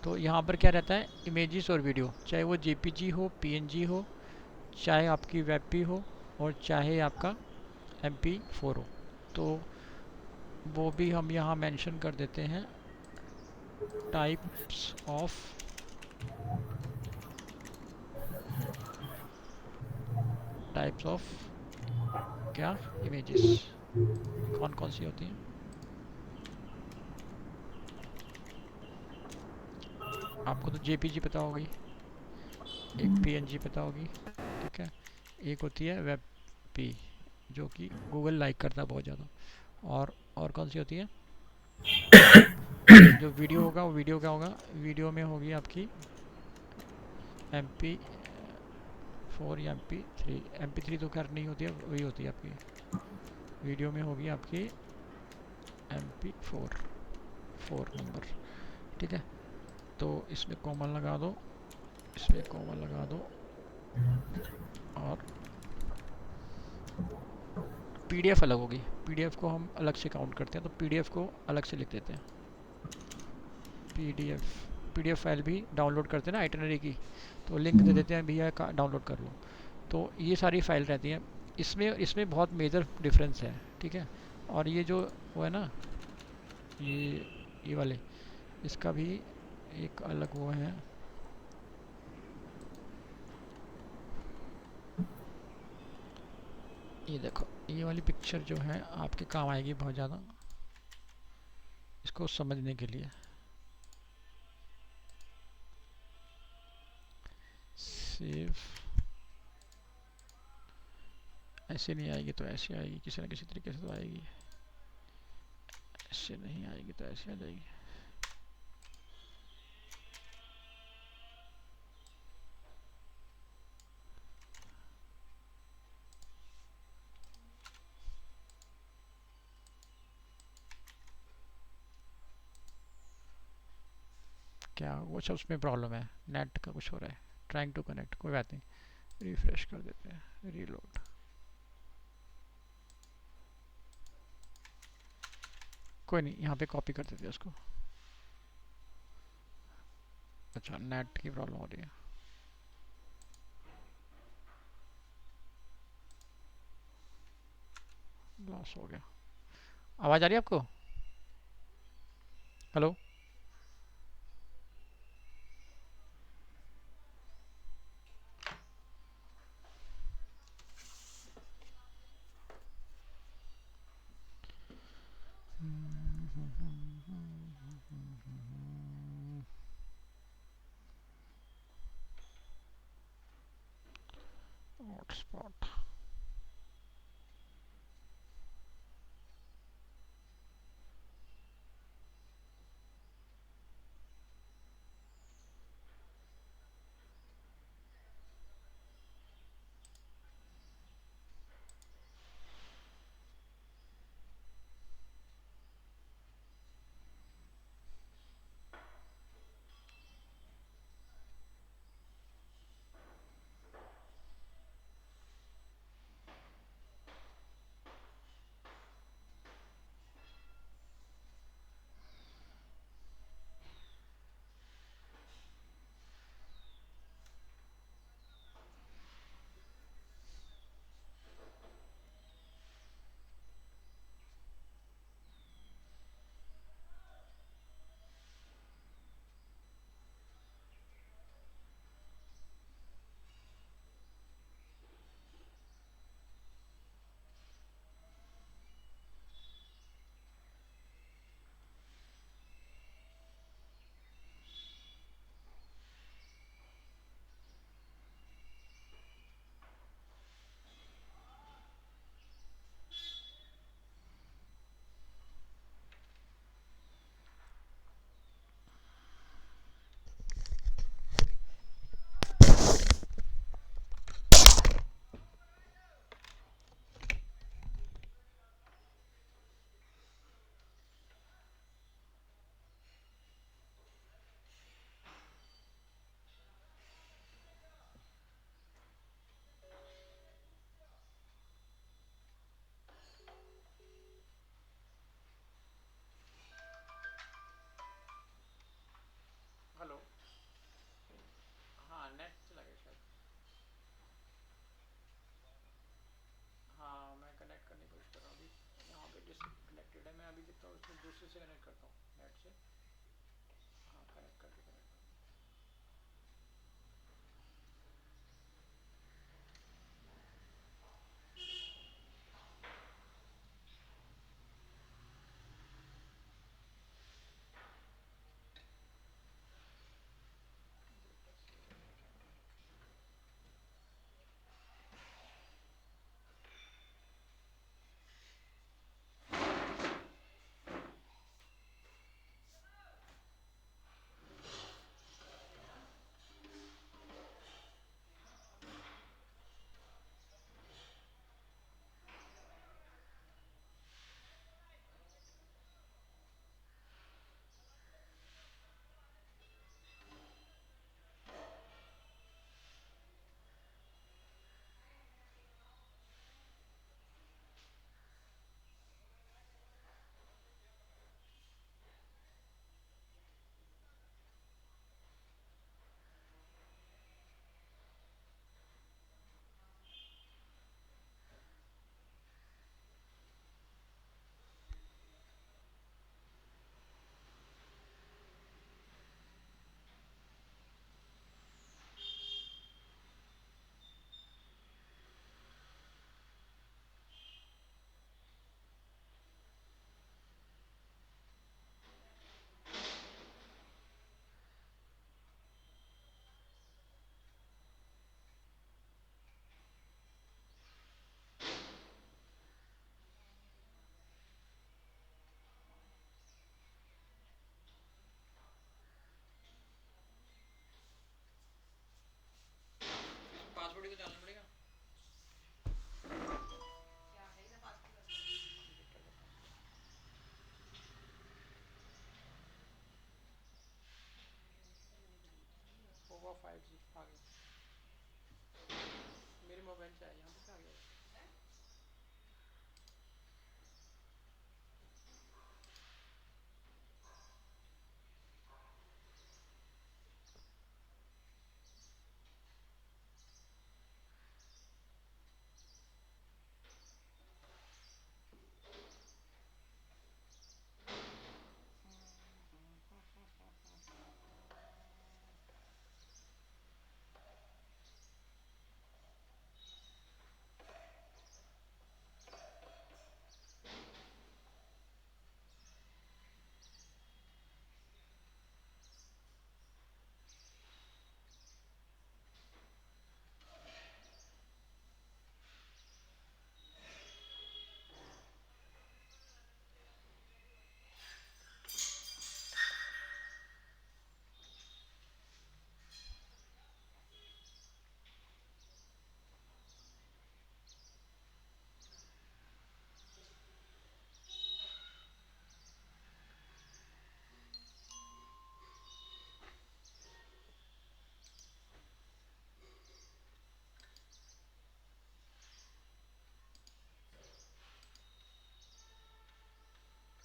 तो यहाँ पर क्या रहता है, इमेजेस और वीडियो, चाहे वो जेपीजी हो, पीएनजी हो, चाहे आपकी वेबपी हो, और चाहे आपका MP4 हो, तो वो भी हम यहाँ मेंशन कर देते हैं। टाइप्स ऑफ टाइप्स ऑफ क्या, इमेजेस, कौन कौन सी होती हैं। आपको तो जेपीजी पता होगी, एक पीएनजी पता होगी, ठीक है। एक होती है वेब पी, जो कि गूगल लाइक करता है बहुत ज़्यादा। और कौन सी होती है, जो वीडियो होगा वो वीडियो क्या होगा, वीडियो में होगी आपकी MP4 या MP3। MP3 तो खैर नहीं होती है, वही होती है आपकी, वीडियो में होगी आपकी MP4, 4 नंबर, ठीक है। तो इसमें कॉमन लगा दो, इसमें कॉमन लगा दो, और PDF अलग होगी, PDF को हम अलग से काउंट करते हैं, तो PDF को अलग से लिख देते हैं। PDF फाइल भी डाउनलोड करते हैं ना आइटनरी की, तो लिंक दे देते हैं भैया का डाउनलोड कर लो। तो ये सारी फाइल रहती हैं, इसमें इसमें बहुत मेजर डिफरेंस है, ठीक है। और ये जो वो है ना, ये वाले, इसका भी एक अलग वो है। ये देखो, ये वाली पिक्चर जो है आपके काम आएगी बहुत ज़्यादा, इसको समझने के लिए। सेव, ऐसे नहीं आएगी तो ऐसे आएगी, किसी न किसी तरीके से तो आएगी, ऐसे नहीं आएगी तो ऐसे आ जाएगी। क्या वो अच्छा उसमें प्रॉब्लम है, नेट का कुछ हो रहा है। ट्राइंग टू कनेक्ट, कोई बात नहीं, रिफ्रेश कर देते हैं, रीलोड। कोई नहीं, यहाँ पे कॉपी कर देते हैं उसको। अच्छा नेट की प्रॉब्लम हो रही है। लॉस हो गया। आवाज़ आ रही है आपको? हेलो। हॉटस्पॉट। हेलो। हाँ नेट चला गया शायद। हाँ मैं कनेक्ट करने की कोशिश कर रहा हूँ अभी। यहाँ पे डिसकनेक्टेड है, मैं अभी देखता हूँ उसमें दूसरे से कनेक्ट करता हूँ नेट से। हाँ कनेक्ट करके कनेक्ट। बेंच है यहाँ पे क्या गया?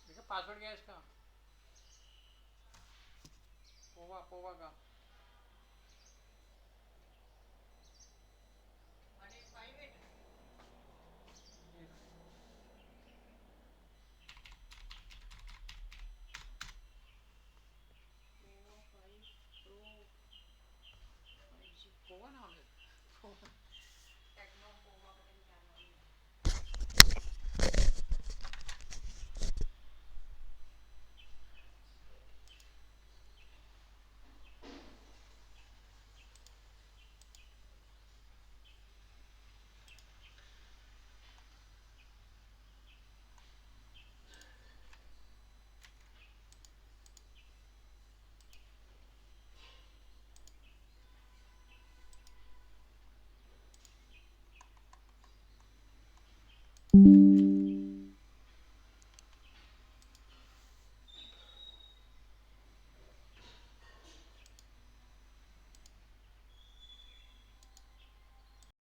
देखा पासवर्ड क्या है इसका? पोवा पोवा का। पोवा नाम है।